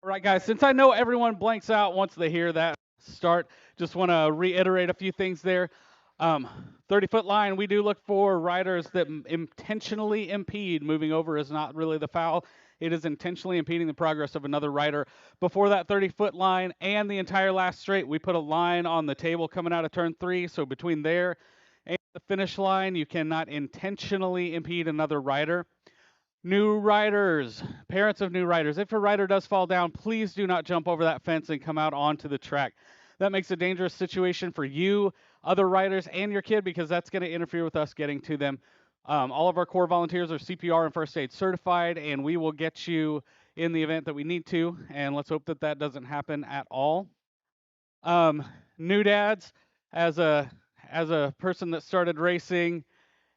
All right, guys, since I know everyone blanks out once they hear that start, just want to reiterate a few things there. 30-foot line, we do look for riders that intentionally impede. Moving over is not really the foul. It is intentionally impeding the progress of another rider. Before that 30-foot line and the entire last straight, we put a line on the table coming out of turn 3. So between there and the finish line, you cannot intentionally impede another rider. New riders, parents of new riders, if a rider does fall down, please do not jump over that fence and come out onto the track. That makes a dangerous situation for you, other riders, and your kid because that's going to interfere with us getting to them. All of our core volunteers are CPR and first aid certified, and we will get you in the event that we need to. And let's hope that that doesn't happen at all. Um, New dads, as a person that started racing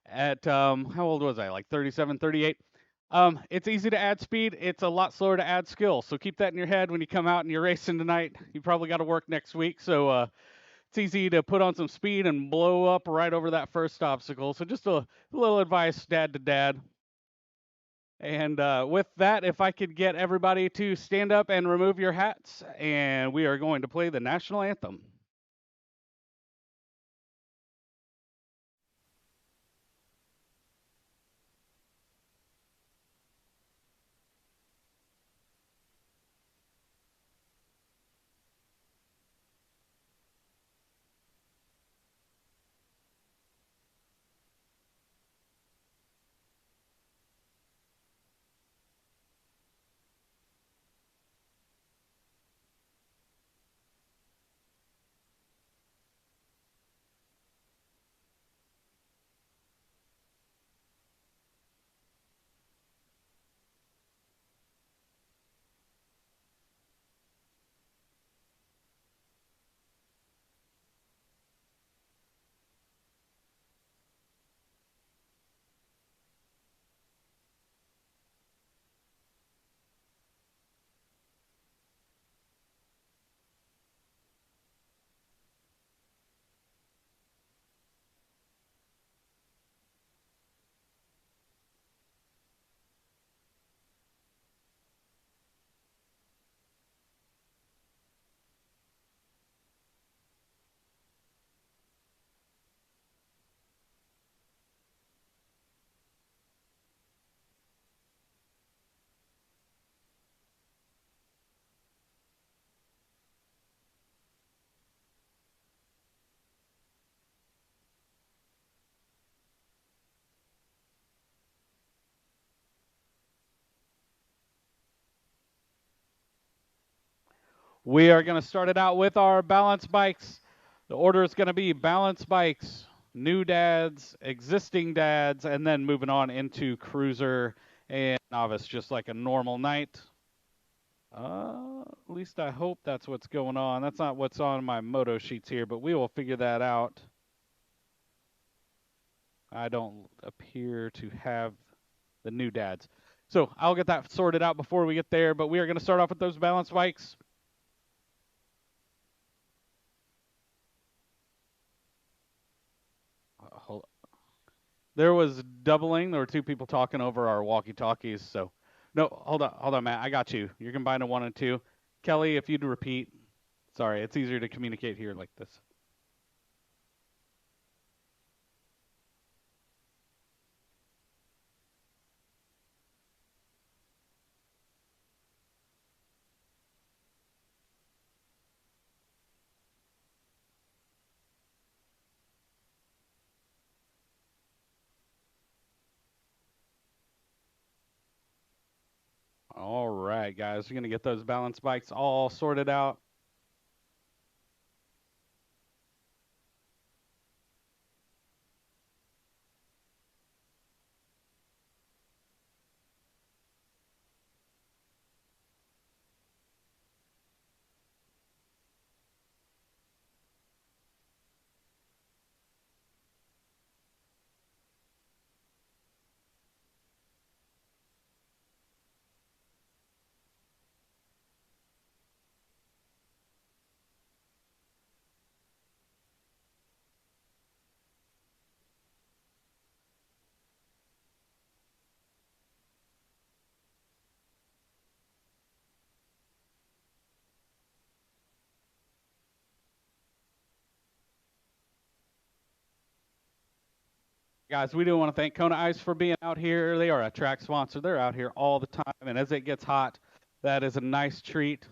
at how old was I? Like 37, 38. It's easy to add speed. It's a lot slower to add skill. So keep that in your head when you come out and you're racing tonight. You probably got to work next week. So it's easy to put on some speed and blow up right over that first obstacle. So just a little advice, dad to dad. And with that, if I could get everybody to stand up and remove your hats, and we are going to play the national anthem. We are going to start it out with our balance bikes. The order is going to be balance bikes, new dads, existing dads, and then moving on into cruiser and novice, just like a normal night. At least I hope that's what's going on. That's not what's on my moto sheets here, but we will figure that out. I don't appear to have the new dads. So I'll get that sorted out before we get there, but we are going to start off with those balance bikes. Hold There was doubling. There were two people talking over our walkie-talkies. So, no, hold on, Matt. I got you. You're combining one and two. Kelly, if you'd repeat. Sorry, it's easier to communicate here like this. All right, guys. We're gonna get those balance bikes all sorted out. Guys, we do want to thank Kona Ice for being out here. They are a track sponsor. They're out here all the time, and as it gets hot, that is a nice treat.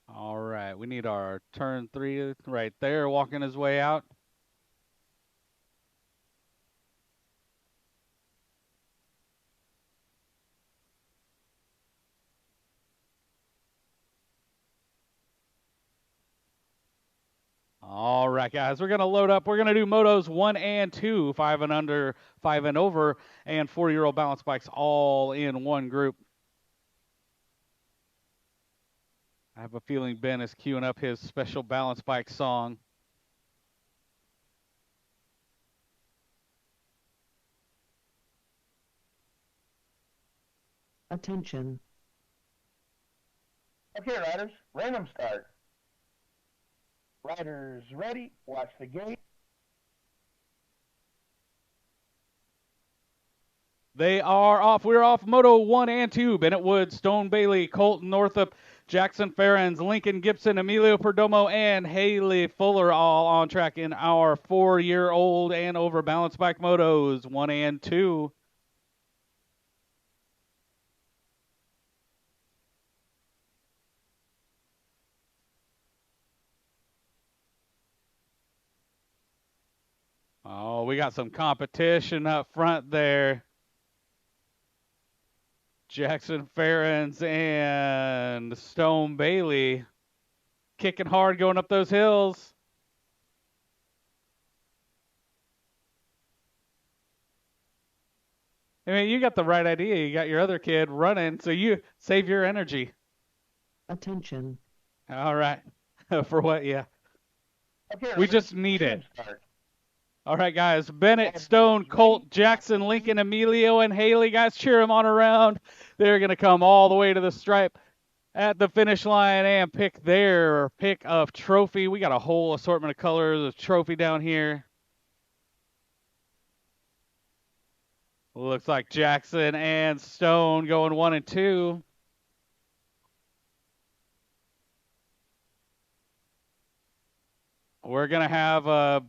All right, we need our turn 3 right there, walking his way out. All right, guys, we're going to load up. We're going to do motos 1 and 2, 5 and under, 5 and over, and 4-year-old balance bikes all in one group. I have a feeling Ben is queuing up his special balance bike song. Attention. Okay, riders, random start. Riders ready, watch the gate. They are off. We're off Moto 1 and 2. Bennett Wood, Stone Bailey, Colton Northup, Jackson Ferrens, Lincoln Gibson, Emilio Perdomo, and Haley Fuller all on track in our 4-year-old and over balance bike motos 1 and 2. Oh, we got some competition up front there. Jackson Ferrens and Stone Bailey kicking hard going up those hills. I mean, you got the right idea. You got your other kid running, so you save your energy. Attention. All right. For what? Yeah. Okay, We riders, just need random it. start. All right, guys. Bennett, Stone, Colt, Jackson, Lincoln, Emilio, and Haley. Guys, cheer them on around. They're going to come all the way to the stripe at the finish line and pick their pick of trophy. We got a whole assortment of colors of trophy down here. Looks like Jackson and Stone going 1 and 2. We're going to have a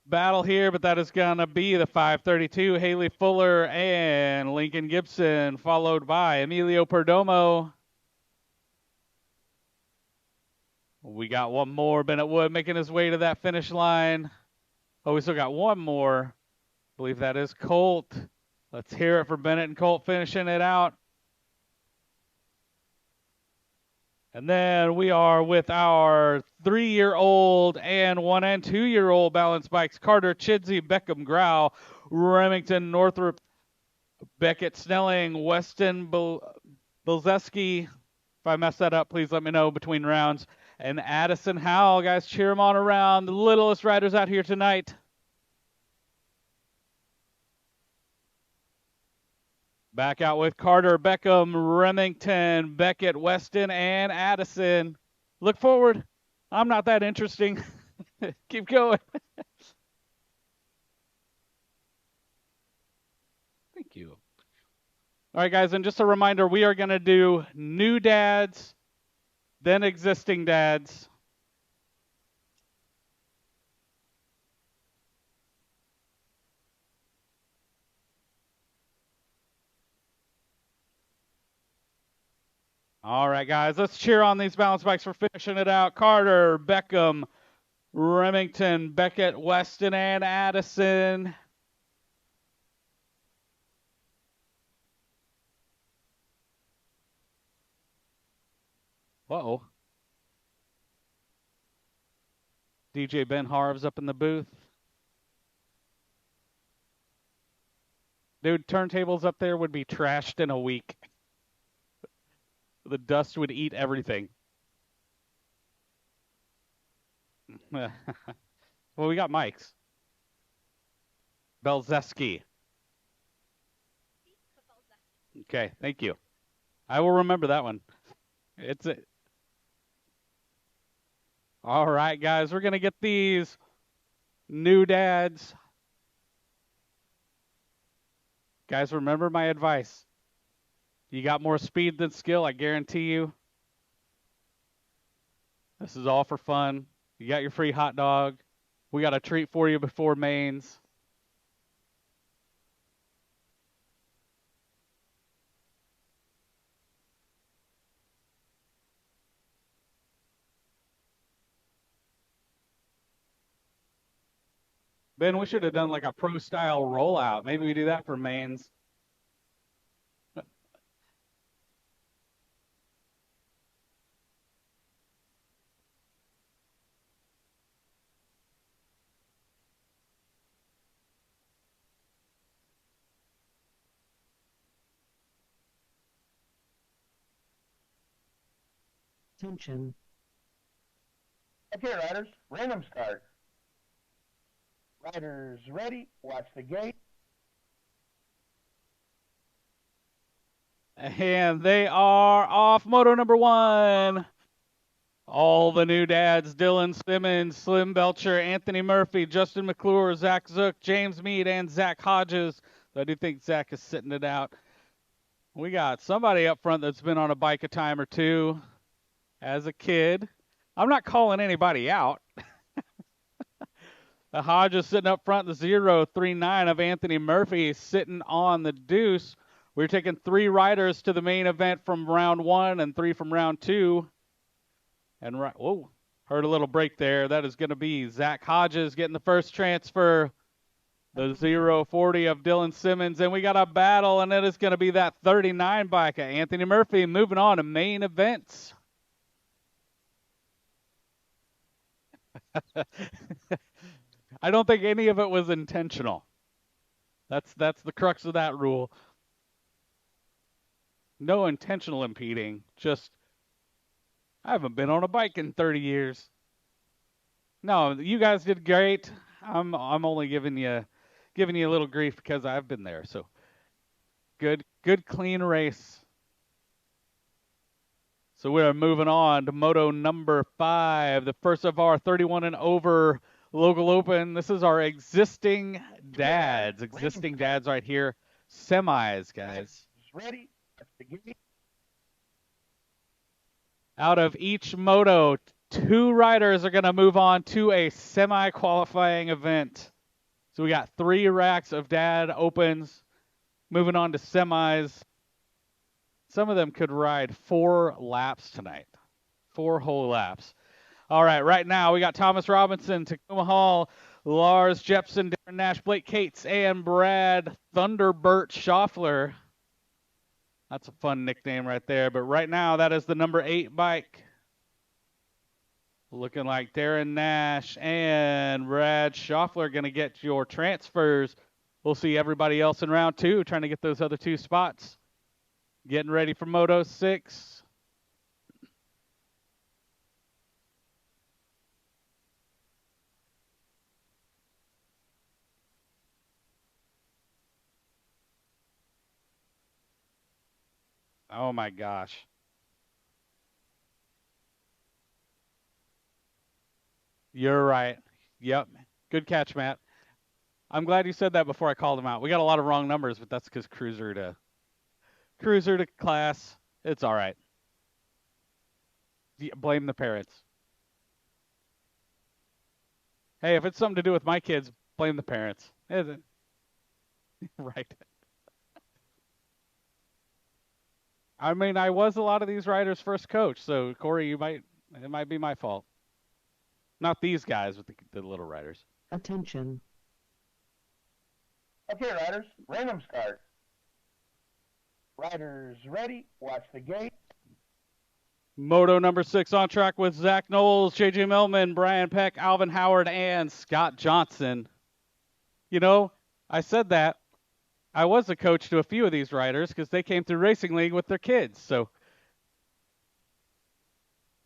battle here, but that is going to be the 532, Haley Fuller and Lincoln Gibson, followed by Emilio Perdomo. We got one more, Bennett Wood making his way to that finish line. Oh, we still got one more. I believe that is Colt. Let's hear it for Bennett and Colt finishing it out. And then we are with our 3-year-old and 1 and 2-year-old balance bikes. Carter, Chidsey, Beckham, Grau, Remington, Northrop, Beckett, Snelling, Weston, Bilzeski. If I mess that up, please let me know between rounds. And Addison Howell, guys, cheer them on around. The littlest riders out here tonight. Back out with Carter, Beckham, Remington, Beckett, Weston, and Addison. Look forward. I'm not that interesting. Keep going. Thank you. All right, guys, and just a reminder, we are going to do new dads, then existing dads. All right, guys, let's cheer on these balance bikes for finishing it out. Carter, Beckham, Remington, Beckett, Weston, and Addison. Uh-oh. DJ Ben Harv's up in the booth. Dude, turntables up there would be trashed in a week. The dust would eat everything. Well, we got mics. Belzeski. Okay, thank you. I will remember that one. It's a... All right, guys, we're going to get these new dads. Guys, remember my advice. You got more speed than skill, I guarantee you. This is all for fun. You got your free hot dog. We got a treat for you before mains. Ben, we should have done like a pro style rollout. Maybe we do that for mains. Attention. Okay, riders, random start. Riders ready, watch the gate. And they are off. Moto number 1. All the new dads: Dylan Simmons, Slim Belcher, Anthony Murphy, Justin McClure, Zach Zook, James Mead, and Zach Hodges. I do think Zach is sitting it out. We got somebody up front that's been on a bike a time or two as a kid. I'm not calling anybody out. The Hodges sitting up front, the 039 of Anthony Murphy sitting on the deuce. We're taking 3 riders to the main event from round 1 and 3 from round 2. And whoa, heard a little break there. That is going to be Zach Hodges getting the first transfer. The 040 of Dylan Simmons. And we got a battle, and it is going to be that 39 bike of Anthony Murphy moving on to main events. I don't think any of it was intentional. That's the crux of that rule. No intentional impeding. Just, I haven't been on a bike in 30 years. No, you guys did great. I'm only giving you a little grief because I've been there. So good clean race. So we're moving on to moto number 5, the first of our 31 and over local open. This is our existing dads right here. Semis, guys. Ready, watch the gate. Out of each moto, 2 riders are going to move on to a semi-qualifying event. So we got 3 racks of dad opens, moving on to semis. Some of them could ride 4 laps tonight, 4 whole laps. All right, right now we got Thomas Robinson, Tacoma Hall, Lars Jepson, Darren Nash, Blake Cates, and Brad Thunderbert Schaffler. That's a fun nickname right there. But right now, that is the number 8 bike. Looking like Darren Nash and Brad Schaffler going to get your transfers. We'll see everybody else in round 2 trying to get those other 2 spots. Getting ready for Moto 6. Oh my gosh. You're right. Yep. Good catch, Matt. I'm glad you said that before I called him out. We got a lot of wrong numbers, but that's because cruiser to class. It's all right. Blame the parents. Hey, if it's something to do with my kids, blame the parents. Right. I mean, I was a lot of these riders' first coach, so Corey, it might be my fault. Not these guys, but the little riders. Attention. Okay, riders, random start. Riders ready, watch the gate. Moto number 6 on track with Zach Knowles, JJ Millman, Brian Peck, Alvin Howard, and Scott Johnson. You know, I said that. I was a coach to a few of these riders because they came through Racing League with their kids. So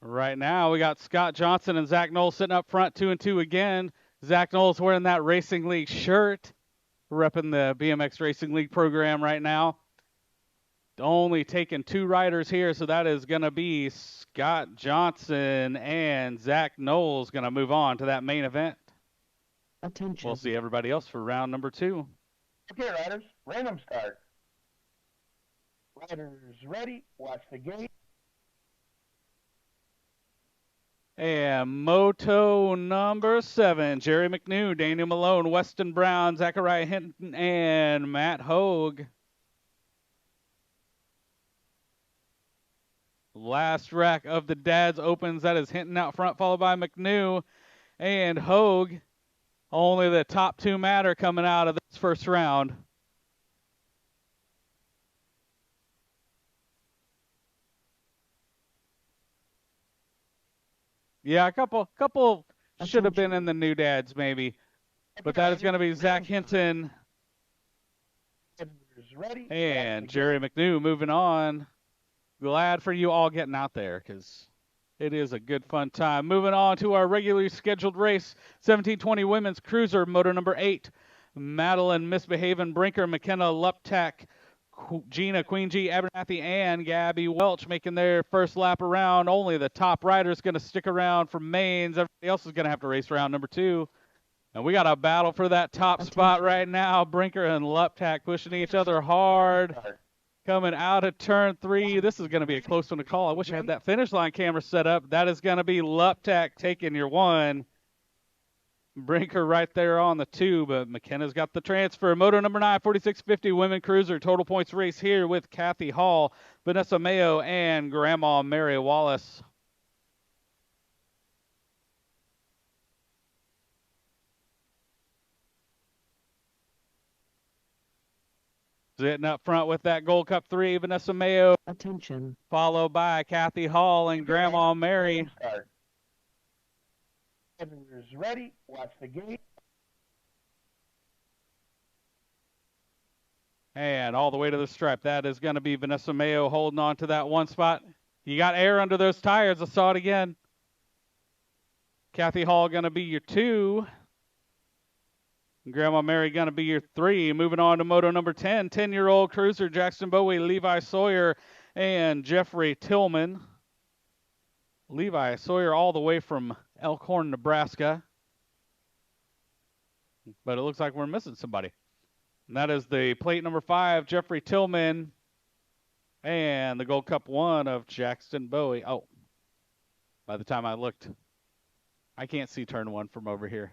right now we got Scott Johnson and Zach Knowles sitting up front 2 and 2 again. Zach Knowles wearing that Racing League shirt, repping the BMX Racing League program right now. Only taking 2 riders here, so that is going to be Scott Johnson and Zach Knowles going to move on to that main event. Attention. We'll see everybody else for round number 2. Okay, riders, random start. Riders ready, watch the gate. And moto number 7, Jerry McNew, Daniel Malone, Weston Brown, Zachariah Hinton, and Matt Hogue. Last rack of the dads opens. That is Hinton out front, followed by McNew and Hogue. Only the top 2 matter coming out of this first round. Yeah, a couple should have been in the new dads maybe. But that is going to be Zach Hinton Ready, and Jerry McNew moving on. Glad for you all getting out there because it is a good fun time. Moving on to our regularly scheduled race, 1720 Women's Cruiser, motor number 8. Madeline Misbehaving Brinker, McKenna Luptak, Gina Queen G, Abernathy, and Gabby Welch making their first lap around. Only the top rider is going to stick around for mains. Everybody else is going to have to race round number 2. And we got a battle for that top spot right now. Brinker and Luptak pushing each other hard. Coming out of turn 3. This is going to be a close one to call. I wish I had that finish line camera set up. That is going to be Luptak taking your 1. Brinker right there on the 2, but McKenna's got the transfer. Moto number 9, 4650 Women Cruiser. Total points race here with Kathy Hall, Vanessa Mayo, and Grandma Mary Wallace. Sitting up front with that Gold Cup 3, Vanessa Mayo. Attention. Followed by Kathy Hall and Grandma Mary. Riders ready, watch the gate. And all the way to the stripe. That is going to be Vanessa Mayo holding on to that 1 spot. You got air under those tires. I saw it again. Kathy Hall going to be your 2. Grandma Mary going to be your 3. Moving on to moto number 10, 10-year-old cruiser, Jackson Bowie, Levi Sawyer, and Jeffrey Tillman. Levi Sawyer all the way from Elkhorn, Nebraska. But it looks like we're missing somebody. And that is the plate number 5, Jeffrey Tillman, and the Gold Cup 1 of Jackson Bowie. Oh, by the time I looked, I can't see turn 1 from over here.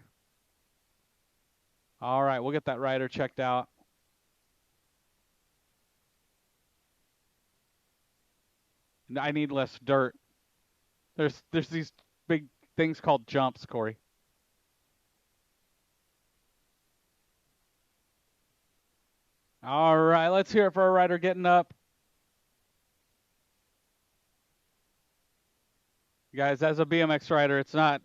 All right, we'll get that rider checked out. I need less dirt. There's these big things called jumps, Corey. All right, let's hear it for a rider getting up. Guys, as a BMX rider, it's not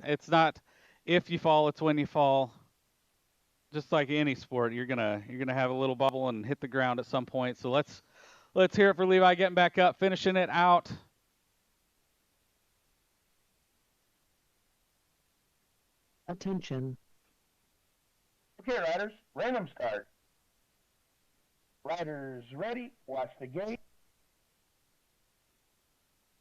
if you fall, it's when you fall. Just like any sport, you're gonna have a little bubble and hit the ground at some point. So let's hear it for Levi getting back up, finishing it out. Attention. Okay, riders, random start. Riders ready, watch the gate.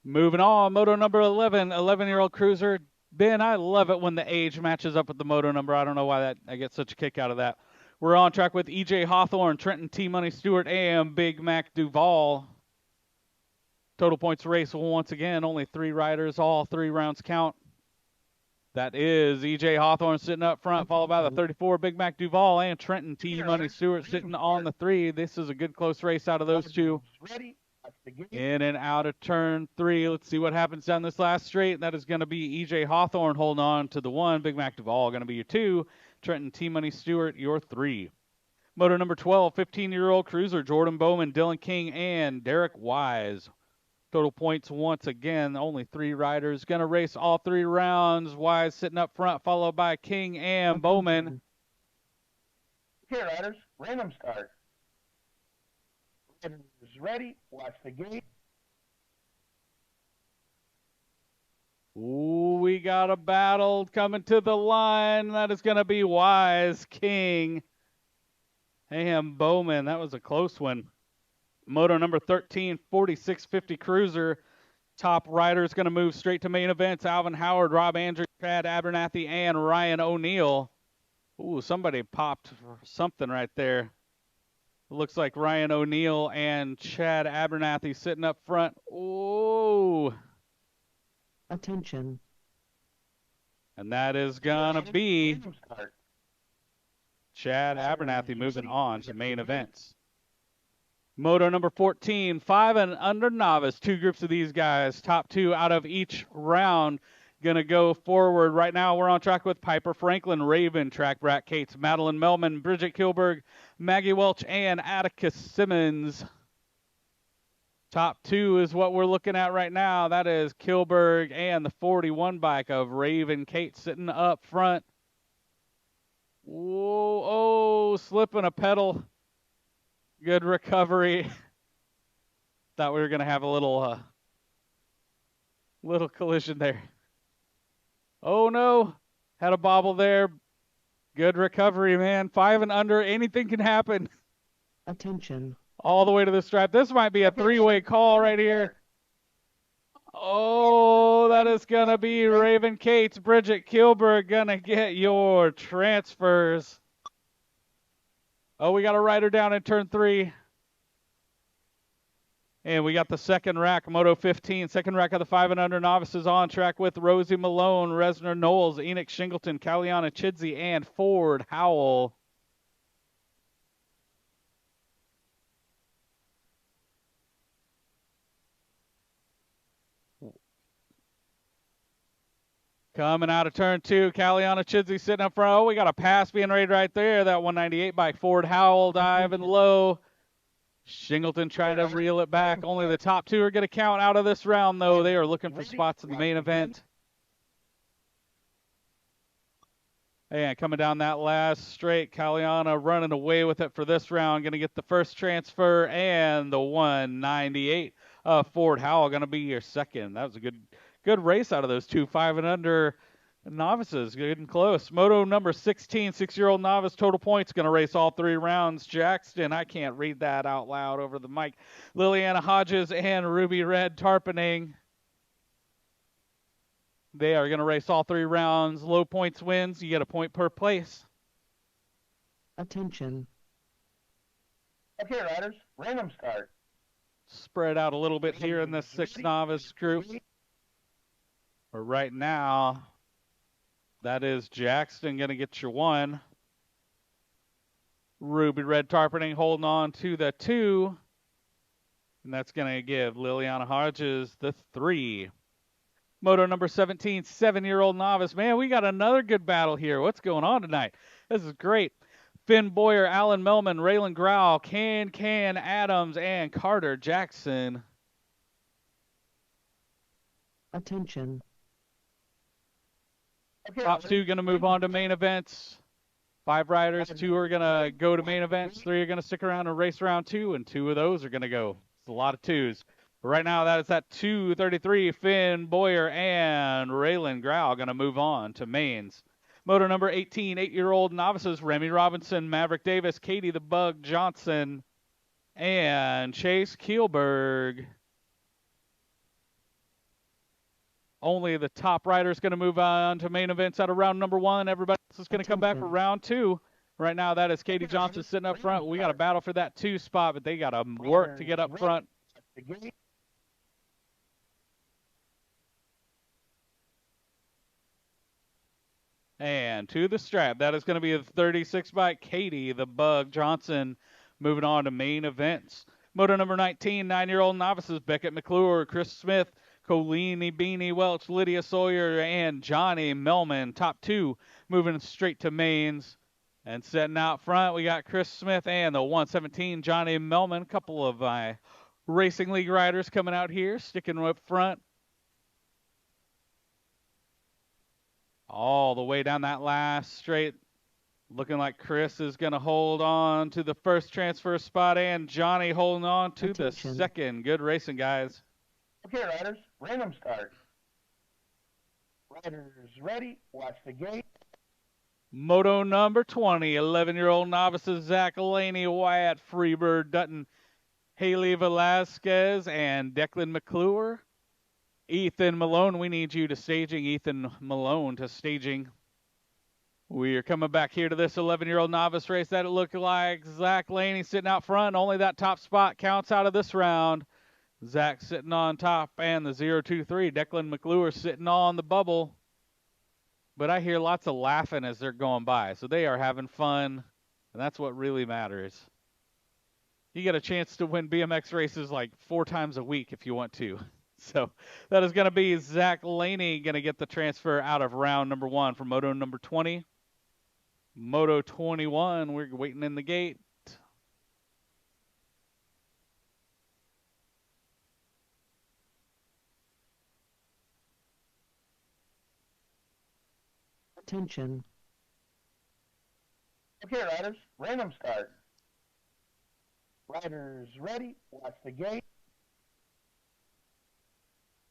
Moving on, moto number 11, 11-year-old cruiser. Ben, I love it when the age matches up with the moto number. I don't know why I get such a kick out of that. We're on track with EJ Hawthorne, Trenton T. Money Stewart, and Big Mac Duval. Total points race once again, only 3 riders, all 3 rounds count. That is EJ Hawthorne sitting up front, followed by the 34 Big Mac Duval and Trenton T. Money Stewart sitting on the 3. This is a good close race out of those 2. Ready, watch the gate. In and out of turn 3. Let's see what happens down this last straight. That is going to be EJ Hawthorne holding on to the 1. Big Mac Duval going to be your 2. Trenton T. Money Stewart, your 3. Moto number 12, 15-year-old cruiser, Jordan Bowman, Dylan King, and Derek Wise. Total points once again, only 3 riders. Going to race all 3 rounds. Wise sitting up front, followed by King and Bowman. Okay, riders, random start. Riders ready, watch the gate. Ooh, we got a battle coming to the line. That is going to be Wise, King, and Bowman. That was a close one. Moto number 13, 4650 cruiser. Top rider is going to move straight to main events. Alvin Howard, Rob Andrews, Chad Abernathy, and Ryan O'Neill. Ooh, somebody popped something right there. Looks like Ryan O'Neill and Chad Abernathy sitting up front. Oh, Attention. and that is gonna be Random start. Chad Abernathy moving on to main events. Moto number 14, 5 and under novice. Two groups of these guys, top two out of each round, gonna go forward. Right now we're on track with Piper Franklin, Raven, Track Brat Cates, Madeline Melman, Bridget Kilberg, Maggie Welch, and Atticus Simmons. Top two is what we're looking at right now. That is Kilberg and the 41 bike of Raven Cates sitting up front. Whoa, oh, slipping a pedal. Good recovery. Thought we were going to have a little collision there. Oh, no. Had a bobble there. Good recovery, man. 5 and under. Anything can happen. Attention. All the way to the stripe. This might be a three-way call right here. Oh, that is going to be Raven Cates, Bridget Kilberg going to get your transfers. Oh, we got a rider down in turn 3. And we got the second rack, Moto 15, second rack of the 5 and under novices on track with Rosie Malone, Resner Knowles, Enoch Shingleton, Caliana Chidsey, and Ford Howell. Coming out of turn 2, Caliana Chidsey sitting up front. Oh, we got a pass being rated right there. That 198 by Ford Howell diving low. Shingleton trying to reel it back. Only the top two are going to count out of this round, though. They are looking for spots in the main event. And coming down that last straight, Caliana running away with it for this round. Going to get the first transfer and the 198. Ford Howell going to be your second. That was a good race out of those two 5 and under novices. Good and close. Moto number 16, 6-year-old novice, total points, going to race all 3 rounds. Jackson, I can't read that out loud over the mic. Liliana Hodges and Ruby Red Tarpening. They are going to race all 3 rounds. Low points wins. You get a point per place. Attention. Okay, riders, random start. Spread out a little bit here in this 6 novice group. But right now, that is Jackson going to get your 1. Ruby Red Tarpening holding on to the 2. And that's going to give Liliana Hodges the 3. Moto number 17, 7-year-old novice. Man, we got another good battle here. What's going on tonight? This is great. Finn Boyer, Alan Melman, Raylan Grau, Can Adams, and Carter Jackson. Attention. Top 2 going to move on to main events. 5 riders, 2 are going to go to main events, 3 are going to stick around and race round 2, and 2 of those are going to go. It's a lot of 2s. But right now, that is that 233, Finn Boyer and Raylan Grau going to move on to mains. Moto number 18, 8-year-old novices, Remy Robinson, Maverick Davis, Katie the Bug Johnson, and Chase Kielberg. Only the top rider is going to move on to main events out of round number 1. Everybody else is going to come back for round 2. Right now, that is Katie Johnson sitting up front. We got a battle for that 2 spot, but they got to work to get up front. And to the strap, that is going to be the 36 by Katie the Bug Johnson, moving on to main events. Moto number 19, 9-year-old novices, Beckett McClure, Chris Smith, Colini Beanie Welch, Lydia Sawyer, and Johnny Melman. Top 2 moving straight to mains. And setting out front, we got Chris Smith and the 117, Johnny Melman. A couple of Racing League riders coming out here, sticking up front. All the way down that last straight. Looking like Chris is going to hold on to the first transfer spot, and Johnny holding on to the second. Good racing, guys. Okay, riders, random start. Riders ready, watch the gate. Moto number 20, 11-year-old novices, Zach Laney, Wyatt Freebird Dutton, Haley Velasquez, and Declan McClure. Ethan Malone, we need you to staging. Ethan Malone to staging. We are coming back here to this 11-year-old novice race that it looked like Zach Laney sitting out front. Only that top spot counts out of this round. Zach sitting on top and the 0-2-3. Declan McClure sitting on the bubble. But I hear lots of laughing as they're going by. So they are having fun, and that's what really matters. You get a chance to win BMX races like 4 times a week if you want to. So that is going to be Zach Laney going to get the transfer out of round number 1 for Moto number 20. Moto 21, we're waiting in the gate. Attention. Okay, riders, random start. Riders ready, watch the gate.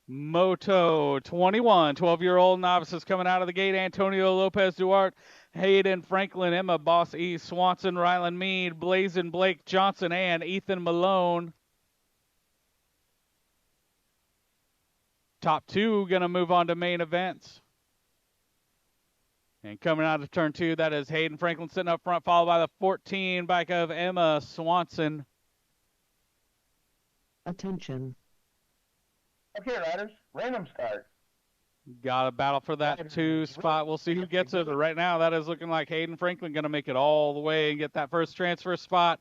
Moto 21, 12-year-old novices coming out of the gate. Antonio Lopez Duarte, Hayden Franklin, Emma Boss E, Swanson, Rylan Mead, Blazin Blake Johnson, and Ethan Malone. Top 2 going to move on to main events. And coming out of turn 2, that is Hayden Franklin sitting up front, followed by the 14 bike of Emma Swanson. Attention. Okay, riders, random start. Got a battle for that 2 spot. We'll see who gets it. But right now, that is looking like Hayden Franklin going to make it all the way and get that first transfer spot.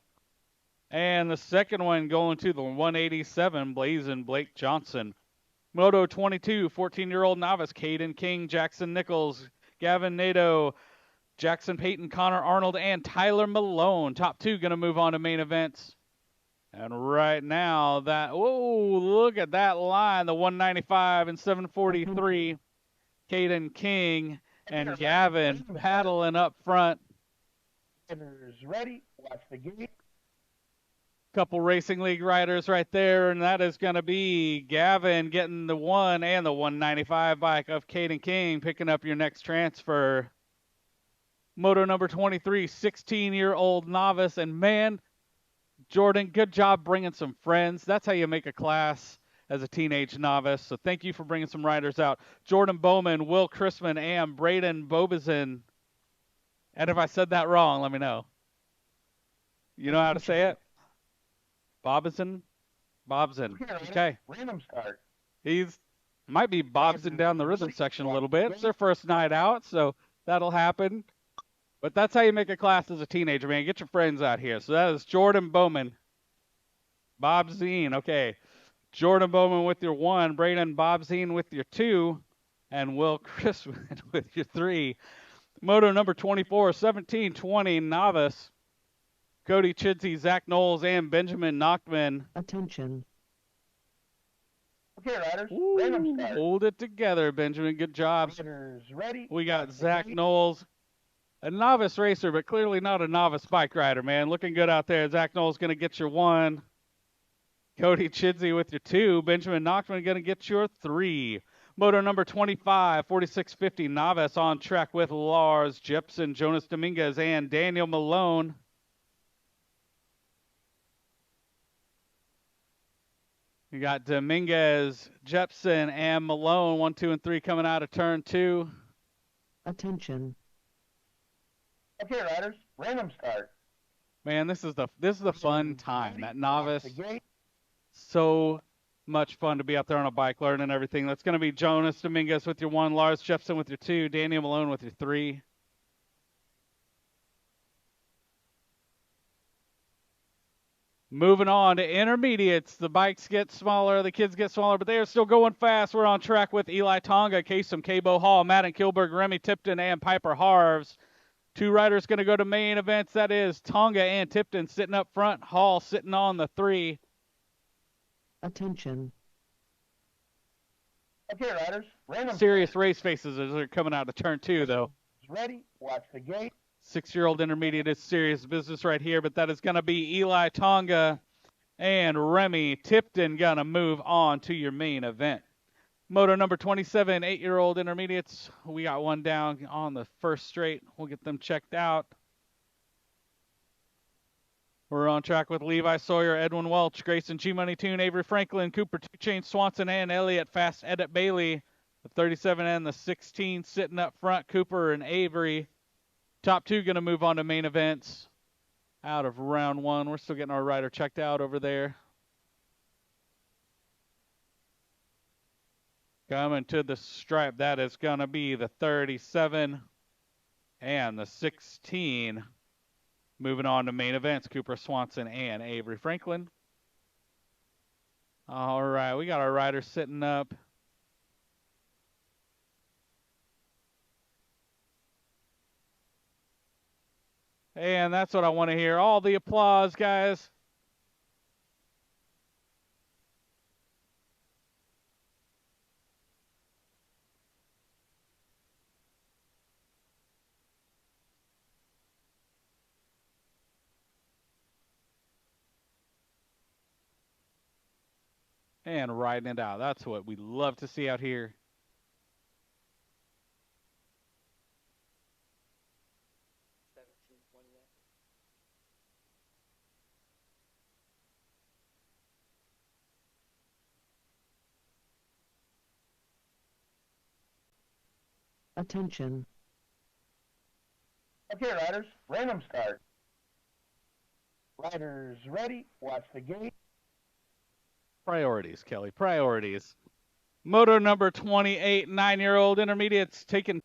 And the second one going to the 187, Blazin Blake Johnson. Moto 22, 14-year-old novice, Caden King, Jackson Nichols, Gavin Nadeau, Jackson Payton, Connor Arnold, and Tyler Malone. Top 2 going to move on to main events. And right now, whoa, look at that line. The 195 and 743. Caden King and Gavin paddling up front. Riders ready, watch the gate. Couple Racing League riders right there, and that is going to be Gavin getting the 1 and the 195 bike of Caden King, picking up your next transfer. Moto number 23, 16-year-old novice, and man, Jordan, good job bringing some friends. That's how you make a class as a teenage novice. So thank you for bringing some riders out. Jordan Bowman, Will Chrisman, and Braden Bobizin. And if I said that wrong, let me know. You know how to say it? Bobizin? Bobzin. Okay. Random start. He's might be Bobzin down the rhythm section a little bit. It's their first night out, so that'll happen. But that's how you make a class as a teenager, man. Get your friends out here. So that is Jordan Bowman. Bob Zine, okay. Jordan Bowman with your 1, Braden Bob Zine with your 2, and Will Chrisman with your 3. Moto number 24, 17-20 novice. Cody Chidsey, Zach Knowles, and Benjamin Knockman. Attention. Okay, riders, random start. Hold it together, Benjamin. Good job. Riders ready. We got Zach Knowles, a novice racer, but clearly not a novice bike rider, man. Looking good out there. Zach Knowles going to get your 1. Cody Chidsey with your 2. Benjamin Knockman going to get your 3. Moto number 25, 4650 novice on track with Lars Jepson, Jonas Dominguez, and Daniel Malone. You got Dominguez, Jepson, and Malone, 1, 2, and 3 coming out of turn 2. Attention. Okay, riders, random start. Man, this is the fun time. That novice, so much fun to be out there on a bike learning everything. That's going to be Jonas Dominguez with your 1, Lars Jepson with your 2, Daniel Malone with your 3. Moving on to intermediates. The bikes get smaller, the kids get smaller, but they are still going fast. We're on track with Eli Tonga, Kasem Cabo Hall, Madden Kilberg, Remy Tipton, and Piper Harves. 2 riders going to go to main events. That is Tonga and Tipton sitting up front, Hall sitting on the 3. Attention. Okay, riders, random Serious race faces as they're coming out of turn 2, though. ready, watch the gate. 6-year-old intermediate is serious business right here, but that is going to be Eli Tonga and Remy Tipton going to move on to your main event. Moto number 27, 8-year-old intermediates. We got one down on the first straight. We'll get them checked out. We're on track with Levi Sawyer, Edwin Welch, Grayson G-Money Toon, Avery Franklin, Cooper Two Chain Swanson, and Elliott Fast Edit Bailey. The 37 and the 16 sitting up front, Cooper and Avery. Top two going to move on to main events out of round one. We're still getting our rider checked out over there. Coming to the stripe, that is going to be the 37 and the 16. Moving on to main events, Cooper Swanson and Avery Franklin. All right, we got our riders sitting up. And that's what I want to hear. All the applause, guys. And riding it out. That's what we love to see out here. Attention. Okay, riders, random start. Riders ready, watch the gate. Priorities, Kelly, priorities. Moto number 28, 9-year-old intermediates taking.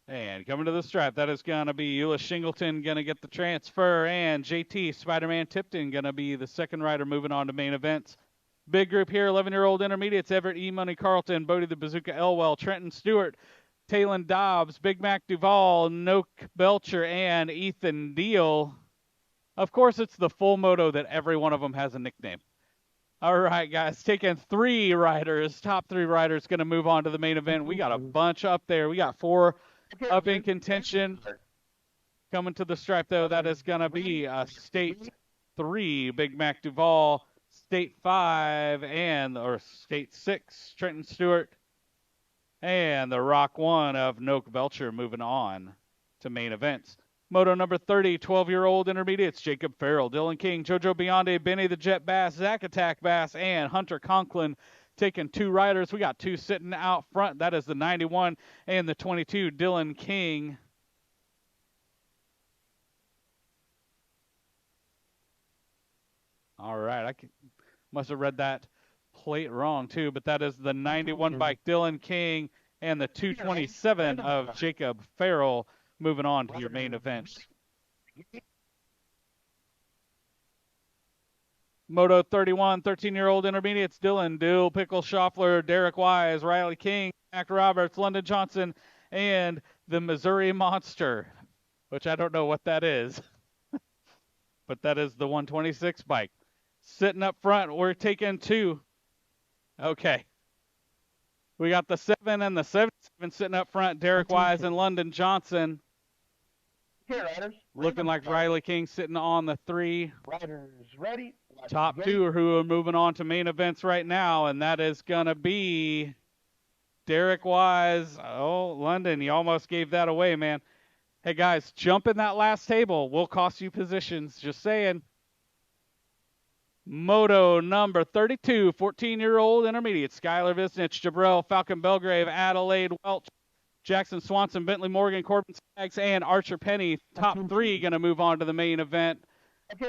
And coming to the stripe, that is going to be Eula Shingleton going to get the transfer, and JT Spider-Man Tipton going to be the second rider moving on to main events. Big group here, 11-year-old intermediates, Everett E. Money Carlton, Bodie the Bazooka Elwell, Trenton Stewart, Talon Dobbs, Big Mac Duval, Noak Belcher, and Ethan Deal. Of course, it's the full moto that every one of them has a nickname. All right, guys, taking three riders, top three riders going to move on to the main event. We got a bunch up there. We got four up in contention. Coming to the stripe, though, that is going to be State 3, Big Mac Duval, State 5, or State 6, Trenton Stewart, and the Rock 1 of Noak Belcher moving on to main events. Moto number 30, 12-year-old intermediates, Jacob Farrell, Dylan King, JoJo Bionde, Benny the Jet Bass, Zach Attack Bass, and Hunter Conklin taking two riders. We got two sitting out front. That is the 91 and the 22, Dylan King. All right, must have read that plate wrong too, but that is the 91 bike, Dylan King, and the 227 of Jacob Farrell moving on to your main events. Moto 31, 13-year-old intermediates, Dylan Dill, Pickle Schaffler, Derek Wise, Riley King, Mac Roberts, London Johnson, and the Missouri Monster, which I don't know what that is, but that is the 126 bike. Sitting up front, we're taking two. Okay. We got the 7 and the 77 sitting up front, Derek Wise and London Johnson. Okay, riders. Looking like Riley King sitting on the 3. Riders ready. Top two who are moving on to main events right now, and that is going to be Derek Wise. Oh, London, you almost gave that away, man. Hey, guys, jump in that last table. We'll cost you positions. Just saying. Moto number 32, 14-year-old intermediate, Skylar Visnich, Jabril, Falcon Belgrave, Adelaide Welch, Jackson Swanson, Bentley Morgan, Corbin Skaggs, and Archer Penny. Top three going to move on to the main event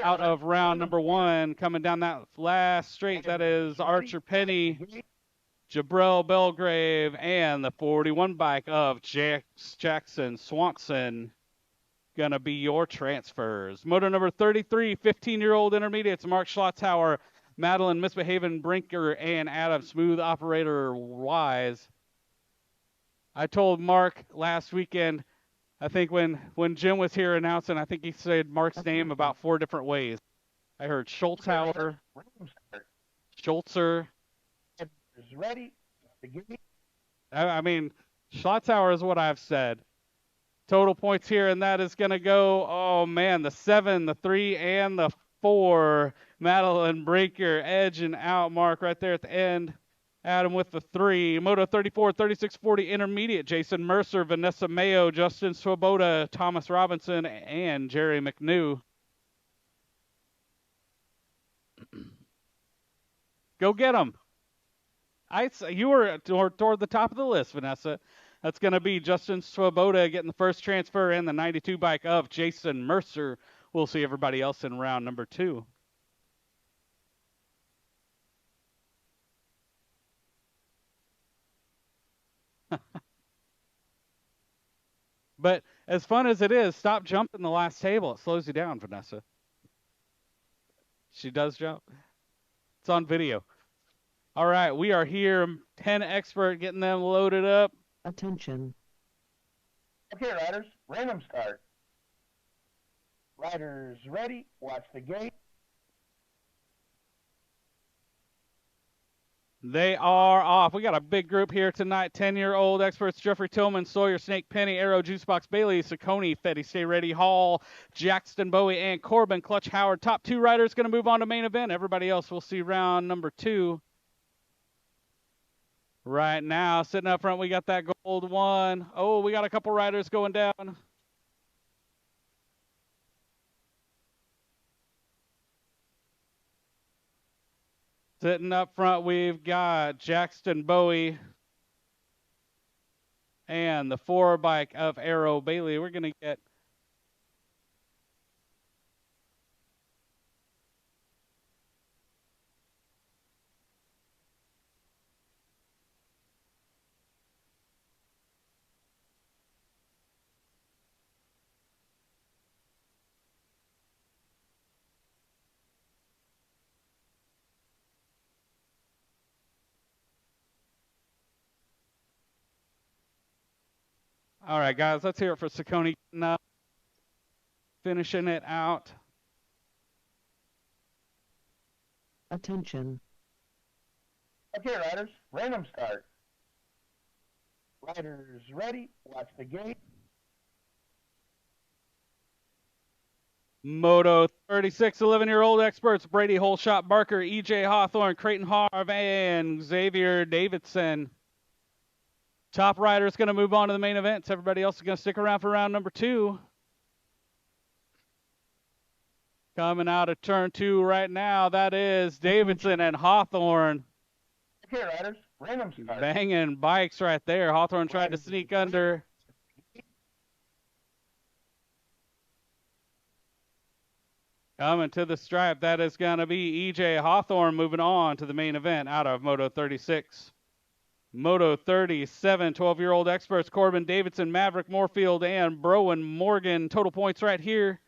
out of round number 1. Coming down that last straight, that is Archer Penny, Jabril Belgrave, and the 41 bike of Jackson Swanson. Going to be your transfers. Moto number 33, 15-year-old intermediates, Mark Schlotzhauer, Madeline Misbehaven Brinker, and Adam Smooth Operator Wise. I told Mark last weekend, I think when Jim was here announcing, I think he said Mark's name about 4 different ways. I heard Schultzhauer, Schultzer. Is ready. I mean, Schlotzhauer is what I've said. Total points here, and that is going to go, oh, man, the 7, the 3, and the 4. Madeline Breaker edging out Mark right there at the end. Adam with the 3. Moto 34, 36, 40 intermediate, Jason Mercer, Vanessa Mayo, Justin Swoboda, Thomas Robinson, and Jerry McNew. Go get them. You were toward the top of the list, Vanessa. That's going to be Justin Swoboda getting the first transfer and the 92 bike of Jason Mercer. We'll see everybody else in round number 2. But as fun as it is, stop jumping the last table. It slows you down, Vanessa. She does jump. It's on video. All right, we are here. 10 expert getting them loaded up. Attention. Okay, riders, random start. Riders ready, watch the gate. They are off. We got a big group here tonight. 10-year-old experts Jeffrey Tillman, Sawyer, Snake Penny, Arrow, Juicebox Bailey, Saccone, Fetty, Stay Ready, Hall, Jackson Bowie, and Corbin, Clutch Howard. Top 2 riders going to move on to main event. Everybody else will see round number 2. Right now, sitting up front, we got that gold one. Oh, we got a couple riders going down. Sitting up front, we've got Jackson Bowie and the 4 bike of Arrow Bailey. We're going to get all right, guys, let's hear it for Saccone finishing it out. Attention. Okay, riders, random start. Riders ready, watch the gate. Moto 36, 11-year-old experts Brady Holshot Barker, EJ Hawthorne, Creighton Harv, and Xavier Davidson. Top rider is going to move on to the main events. Everybody else is going to stick around for round number 2. Coming out of turn 2 right now, that is Davidson and Hawthorne. Okay, riders, random start. Banging bikes right there. Hawthorne tried to sneak under. Coming to the stripe, that is going to be EJ Hawthorne moving on to the main event out of Moto 36. Moto 37, 12-year-old experts Corbin Davidson, Maverick Moorfield, and Browan Morgan. Total points right here.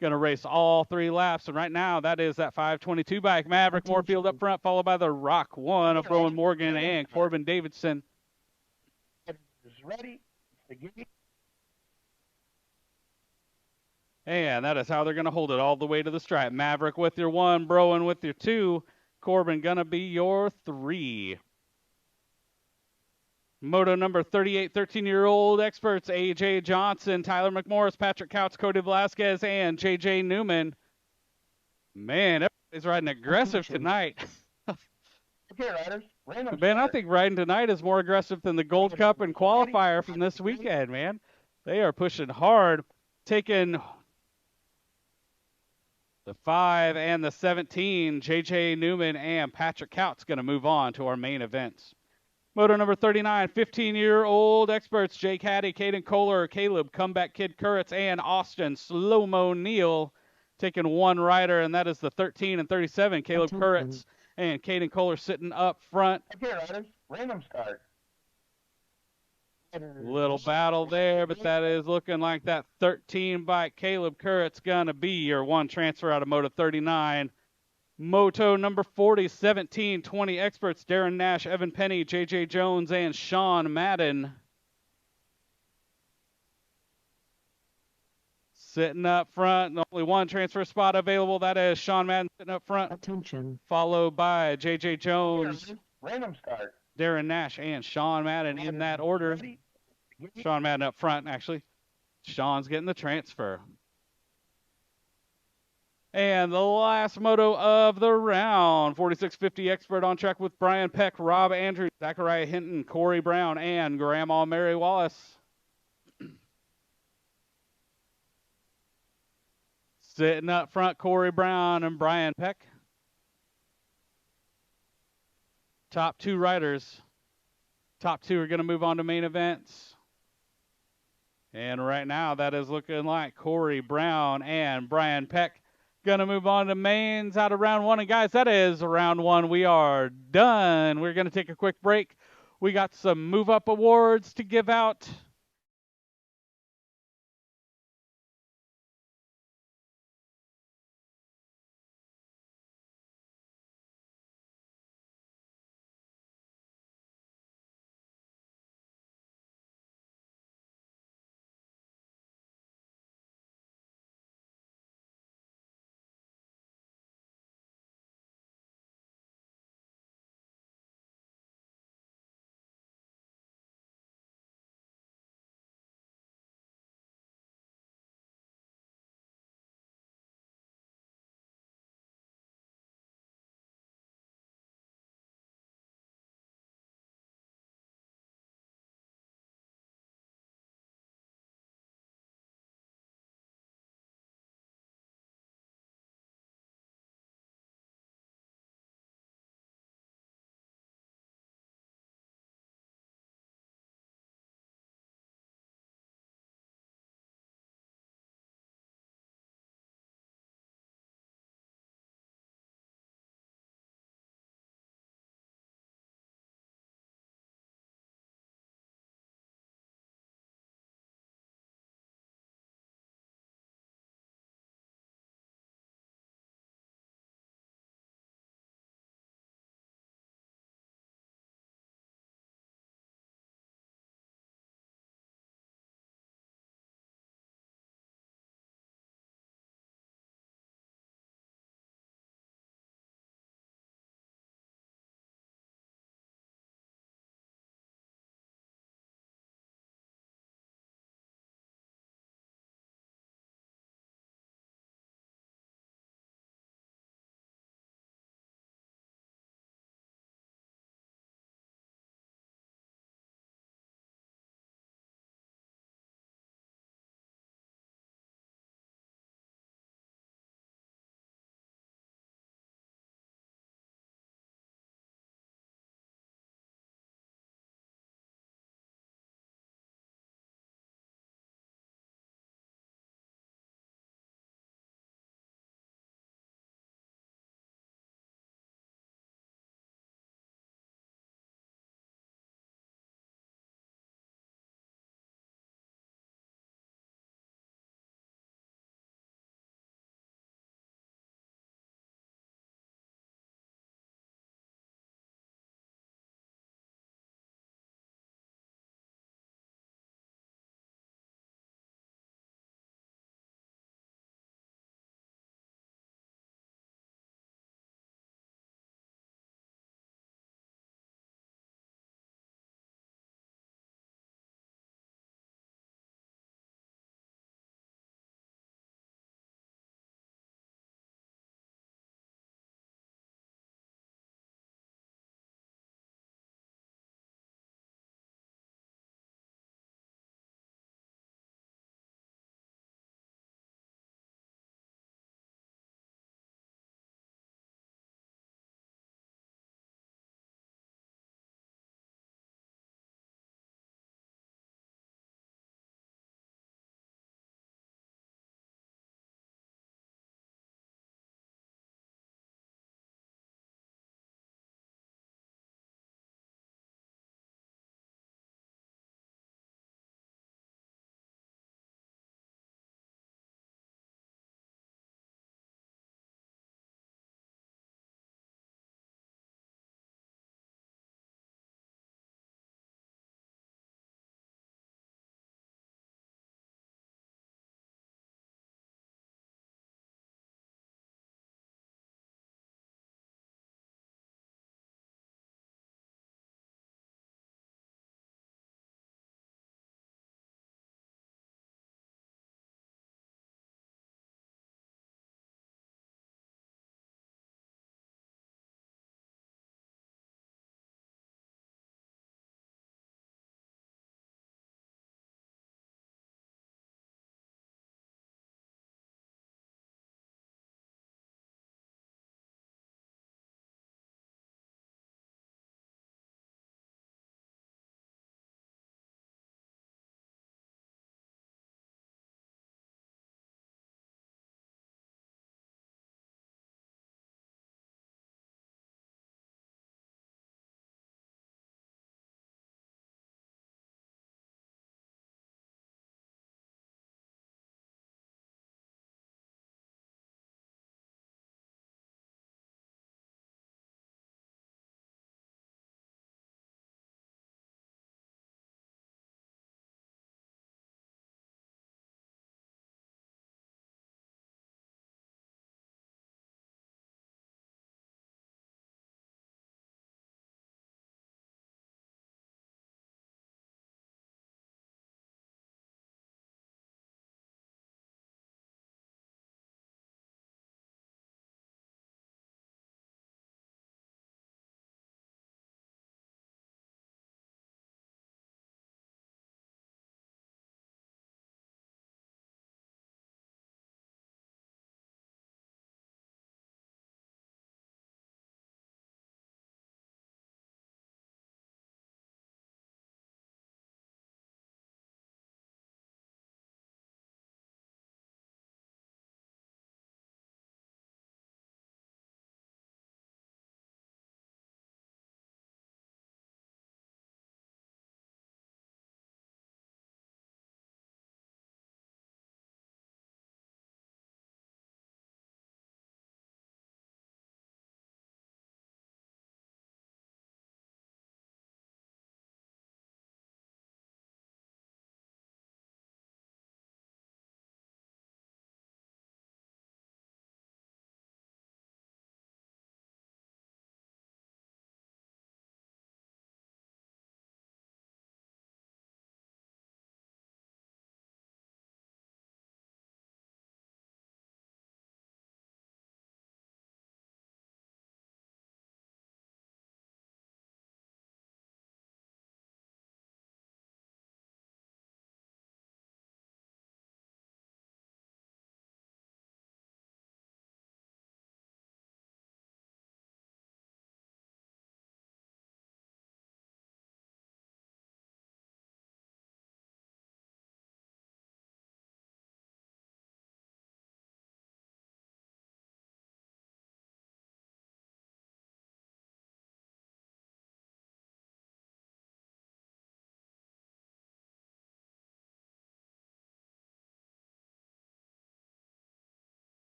Going to race all 3 laps. And right now, that is that 522 bike. Maverick Moorfield up front, followed by the Rock 1 of Browan Morgan and Corbin Davidson. Ready, the gate. And that is how they're going to hold it all the way to the stripe. Maverick with your 1, Browan with your 2, Corbin going to be your 3. Moto number 38, 13-year-old experts A.J. Johnson, Tyler McMorris, Patrick Couch, Cody Velasquez, and J.J. Newman. Man, everybody's riding aggressive tonight. Okay, riders, random Man, I start. think riding tonight is more aggressive than the Gold Cup and qualifier from this weekend, man. They are pushing hard, taking the 5 and the 17. J.J. Newman and Patrick Couch going to move on to our main events. Moto number 39, 15-year-old experts Jake Hattie, Caden Kohler, Caleb Comeback Kid Kurtz, and Austin Slow-Mo Neal taking 1 rider, and that is the 13 and 37, Caleb Kurtz and Caden Kohler sitting up front. Okay, riders, random start. Little battle there, but that is looking like that 13 bike Caleb Kurtz going to be your 1 transfer out of Moto 39. Moto number 40, 17, 20 experts, Darren Nash, Evan Penny, J.J. Jones, and Sean Madden. Sitting up front, only 1 transfer spot available. That is Sean Madden sitting up front. Attention. Followed by J.J. Jones, Random start. Darren Nash, and Sean Madden in that order. Sean Madden up front, actually. Sean's getting the transfer. And the last moto of the round, 4650 expert on track with Brian Peck, Rob Andrews, Zachariah Hinton, Corey Brown, and Grandma Mary Wallace. Sitting up front, Corey Brown and Brian Peck. Top 2 riders. Top two are going to move on to main events. And right now, that is looking like Corey Brown and Brian Peck going to move on to mains out of round one. And guys, that is round one. We are done. We're going to take a quick break. We got some move up awards to give out.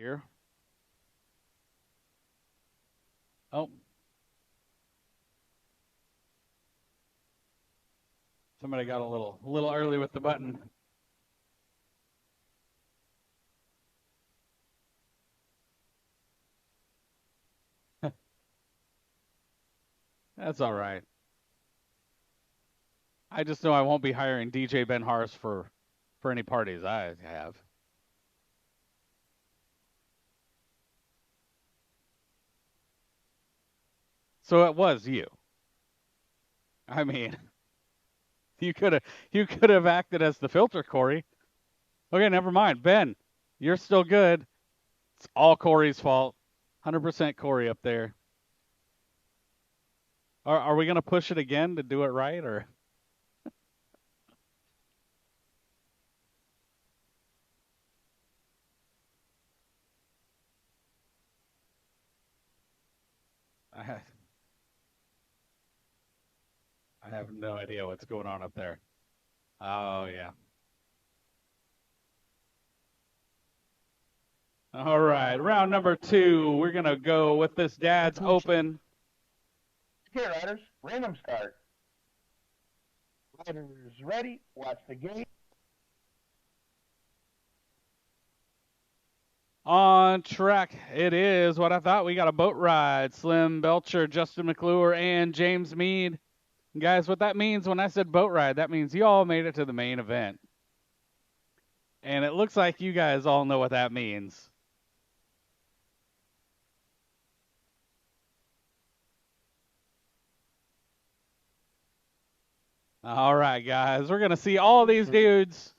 here. Oh. Somebody got a little early with the button. That's all right. I just know I won't be hiring DJ Ben Hars for any parties I have. So it was you. I mean, you could have acted as the filter, Corey. Okay, never mind. Ben, you're still good. It's all Corey's fault. 100% Corey up there. Are we gonna push it again to do it right, or? I have no idea what's going on up there. Oh yeah. All right, round number 2. We're gonna go with this dad's open. Okay, riders, random start. Riders ready, watch the gate. On track, it is what I thought. We got a boat ride. Slim Belcher, Justin McClure, and James Mead. Guys, what that means when I said boat ride, that means you all made it to the main event. And it looks like you guys all know what that means. All right, guys, we're going to see all these dudes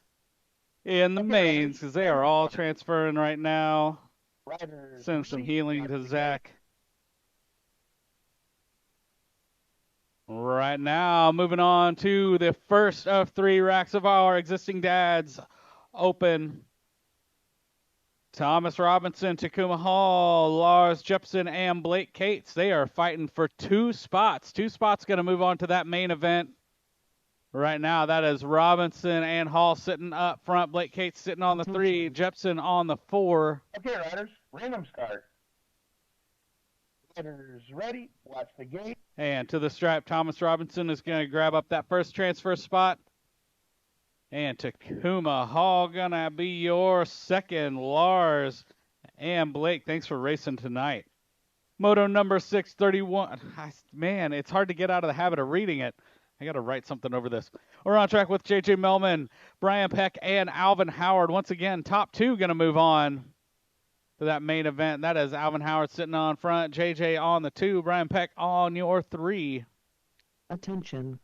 in the mains because they are all transferring right now. Send some healing to Zach. Right now, moving on to the first of 3 racks of our existing dads open. Thomas Robinson, Takuma Hall, Lars Jepson, and Blake Cates. They are fighting for 2 spots. 2 spots going to move on to that main event. Right now, that is Robinson and Hall sitting up front. Blake Cates sitting on the 3. Jepson on the 4. Okay, riders, random start. Riders ready, watch the gate. And to the stripe, Thomas Robinson is going to grab up that first transfer spot. And Takuma Hall going to be your second. Lars and Blake, thanks for racing tonight. Moto number 631. Man, it's hard to get out of the habit of reading it. I got to write something over this. We're on track with J.J. Melman, Brian Peck, and Alvin Howard. Once again, top 2 going to move on to that main event. That is Alvin Howard sitting on front, J.J. on the 2, Brian Peck on your 3. Attention.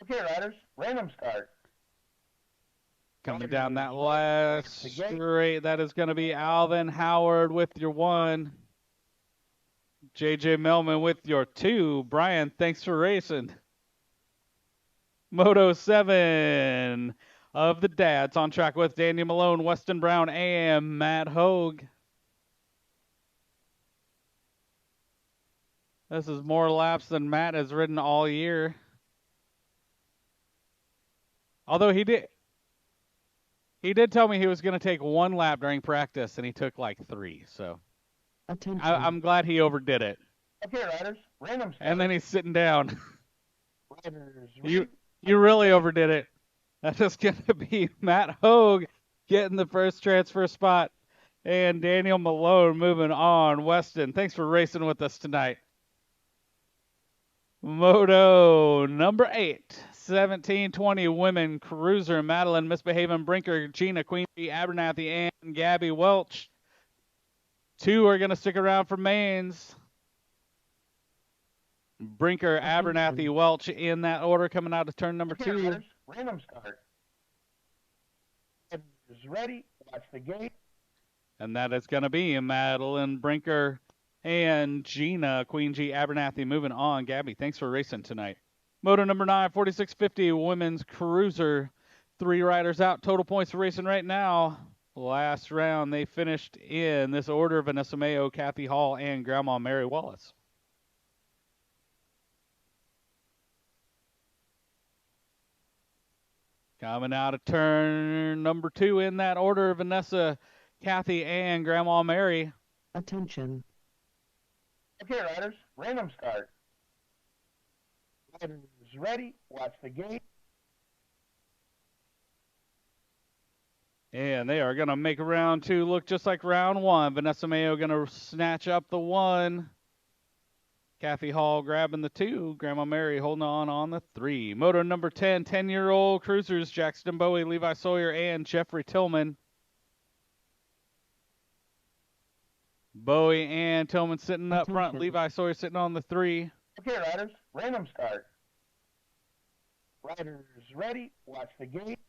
Okay, riders, random start. Coming down that last straight, that is going to be Alvin Howard with your 1. J.J. Melman with your 2. Brian, thanks for racing. Moto 7 of the dads on track with Daniel Malone, Weston Brown, and Matt Hogue. This is more laps than Matt has ridden all year. Although he did tell me he was going to take 1 lap during practice, and he took like 3. So I'm glad he overdid it. Okay, riders, random start. And then he's sitting down. Riders You really overdid it. That is going to be Matt Hogue getting the first transfer spot, and Daniel Malone moving on. Weston, thanks for racing with us tonight. Moto number 8, 1720 women cruiser. Madeline Misbehaving Brinker, Gina Queen, Abernathy, and Gabby Welch. 2 are going to stick around for mains. Brinker, Abernathy, Welch in that order coming out of turn number 2. Riders, random start. Is ready, watch the gate. And that is going to be Madeline Brinker and Gina Queen G Abernathy moving on. Gabby, thanks for racing tonight. Moto number 9, 4650 women's cruiser. 3 riders out. Total points for racing right now. Last round, they finished in this order: Vanessa Mayo, Kathy Hall, and Grandma Mary Wallace. Coming out of turn number 2 in that order: Vanessa Kathy and Grandma Mary. Attention. Okay, riders, random start. Riders ready, watch the gate. And they are going to make round 2 look just like round 1. Vanessa Mayo going to snatch up the 1. Kathy Hall grabbing the 2. Grandma Mary holding on the 3. Moto number 10, 10-year-old cruisers, Jackson Bowie, Levi Sawyer, and Jeffrey Tillman. Bowie and Tillman sitting up front. Attention. Levi Sawyer sitting on the 3. Okay, riders, random start. Riders ready, watch the gate.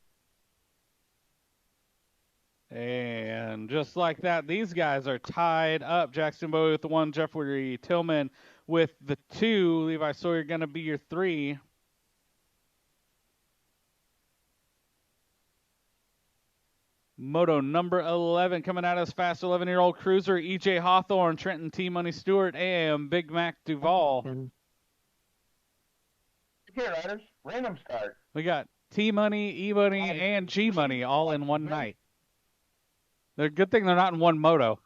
And just like that, these guys are tied up. Jackson Bowie with the 1, Jeffrey Tillman with the 2. Levi Sawyer going to be your 3. Moto number 11 coming out as fast 11-year-old cruiser, EJ Hawthorne, Trenton T-Money Stewart, and Big Mac Duval. Attention. Okay, riders, random start. We got T-Money, E-Money, and G-Money all in one night. The good thing they're not in one moto.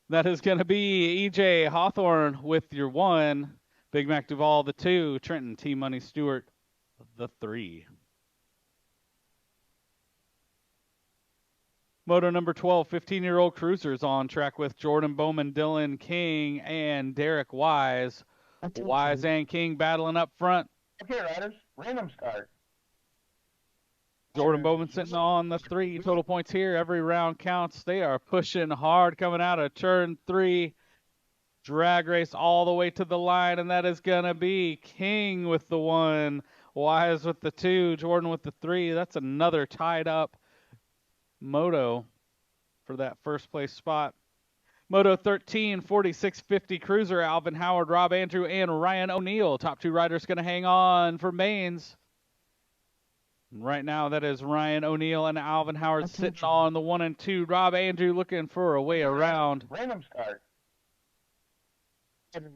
That is going to be EJ Hawthorne with your 1, Big Mac Duval the 2, Trenton T-Money Stewart the 3. Moto number 12, 15-year-old cruisers on track with Jordan Bowman, Dylan King, and Derek Wise. Attention. Wise and King battling up front. Okay, riders, random start. Jordan Bowman sitting on the 3. Total points here. Every round counts. They are pushing hard coming out of turn 3. Drag race all the way to the line, and that is going to be King with the 1, Wise with the 2, Jordan with the 3. That's another tied up moto for that first place spot. Moto 13, 4650 cruiser, Alvin Howard, Rob Andrew, and Ryan O'Neill. Top 2 riders going to hang on for mains. Right now, that is Ryan O'Neill and Alvin Howard Attention. sitting on the 1 and 2. Rob Andrew looking for a way around. Random start.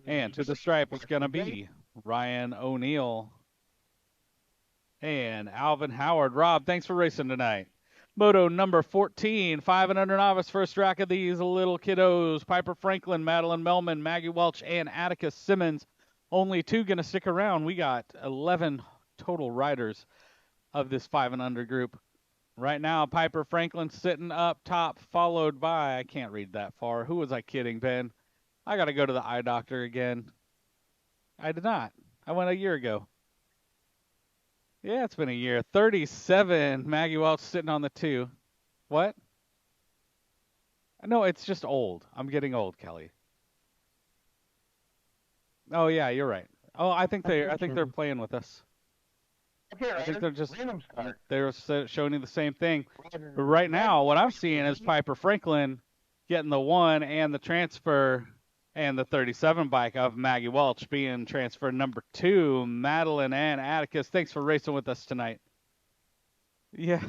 And to the stripe is going to be Ryan O'Neill and Alvin Howard. Rob, thanks for racing tonight. Moto number 14, 5 and under novice, first rack of these little kiddos. Piper Franklin, Madeline Melman, Maggie Welch, and Atticus Simmons. Only 2 going to stick around. We got 11 total riders of this 5 and under group. Right now, Piper Franklin sitting up top, followed by, I can't read that far. Who was I kidding, Ben? I got to go to the eye doctor again. I did not. I went a year ago. Yeah, it's been a year. 37, Maggie Welch sitting on the 2. What? No, it's just old. I'm getting old, Kelly. Oh yeah, you're right. Oh, I think they're playing with us. Okay, I think riders, they're just random start. they're showing you the same thing. Riders But right now, ready, what I'm watch the seeing is gate. Piper Franklin getting the 1 and the transfer, and the 37 bike of Maggie Welch being transfer number 2. Madeline and Atticus, thanks for racing with us tonight. Yeah.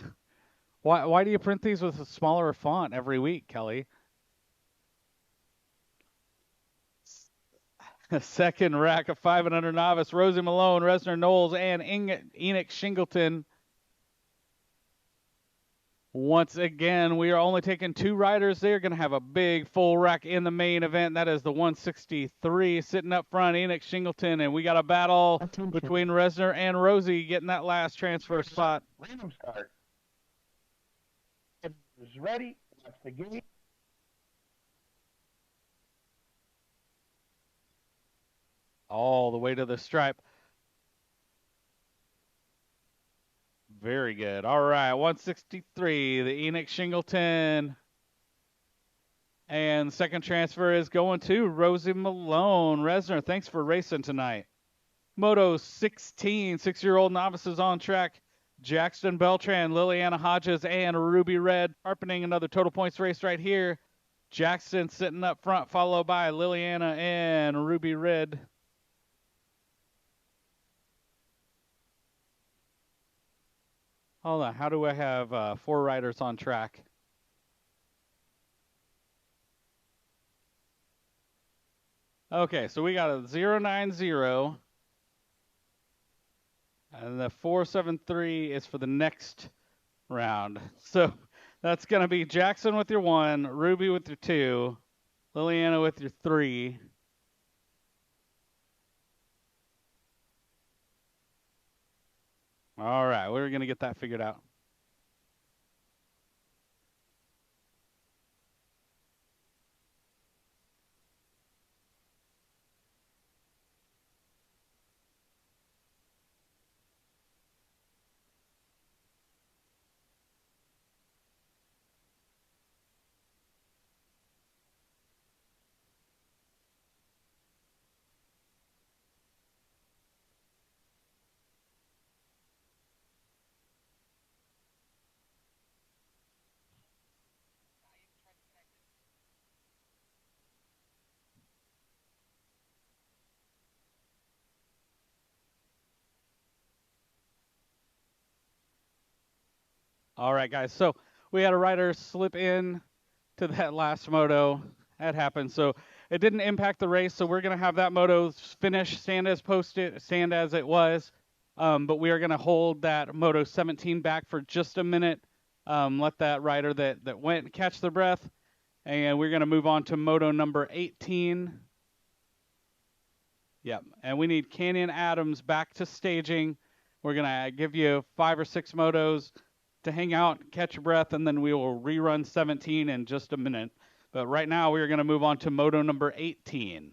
Why do you print these with a smaller font every week, Kelly? Second rack of 5 and under novice, Rosie Malone, Resner Knowles, and Enoch Shingleton. Once again, we are only taking 2 riders. They're going to have a big full rack in the main event. That is the 163 sitting up front, Enoch Shingleton, and we got a battle Attention. between Resner and Rosie getting that last transfer spot. Random start. Riders ready, watch the gate. All the way to the stripe. Very good. All right, 163, the Enoch Shingleton. And second transfer is going to Rosie Malone. Resner, thanks for racing tonight. Moto 16, 6-year-old novices on track. Jackson Beltran, Liliana Hodges, and Ruby Red. Sharpening another total points race right here. Jackson sitting up front, followed by Liliana and Ruby Red. Hold on, how do I have 4 riders on track? Okay, so we got a 090, and the 473 is for the next round. So That's going to be Jackson with your 1, Ruby with your 2, Liliana with your 3. All right, we're going to get that figured out. All right, guys. So we had a rider slip in to that last moto. That happened. So it didn't impact the race. So we're going to have that moto finish, stand as it was. But we are going to hold that moto 17 back for just a minute. Let that rider that went catch their breath. And we're going to move on to moto number 18. Yep. And we need Canyon Adams back to staging. We're going to give you 5 or 6 motos to hang out, catch your breath, and then we will rerun 17 in just a minute. But right now, we are going to move on to moto number 18.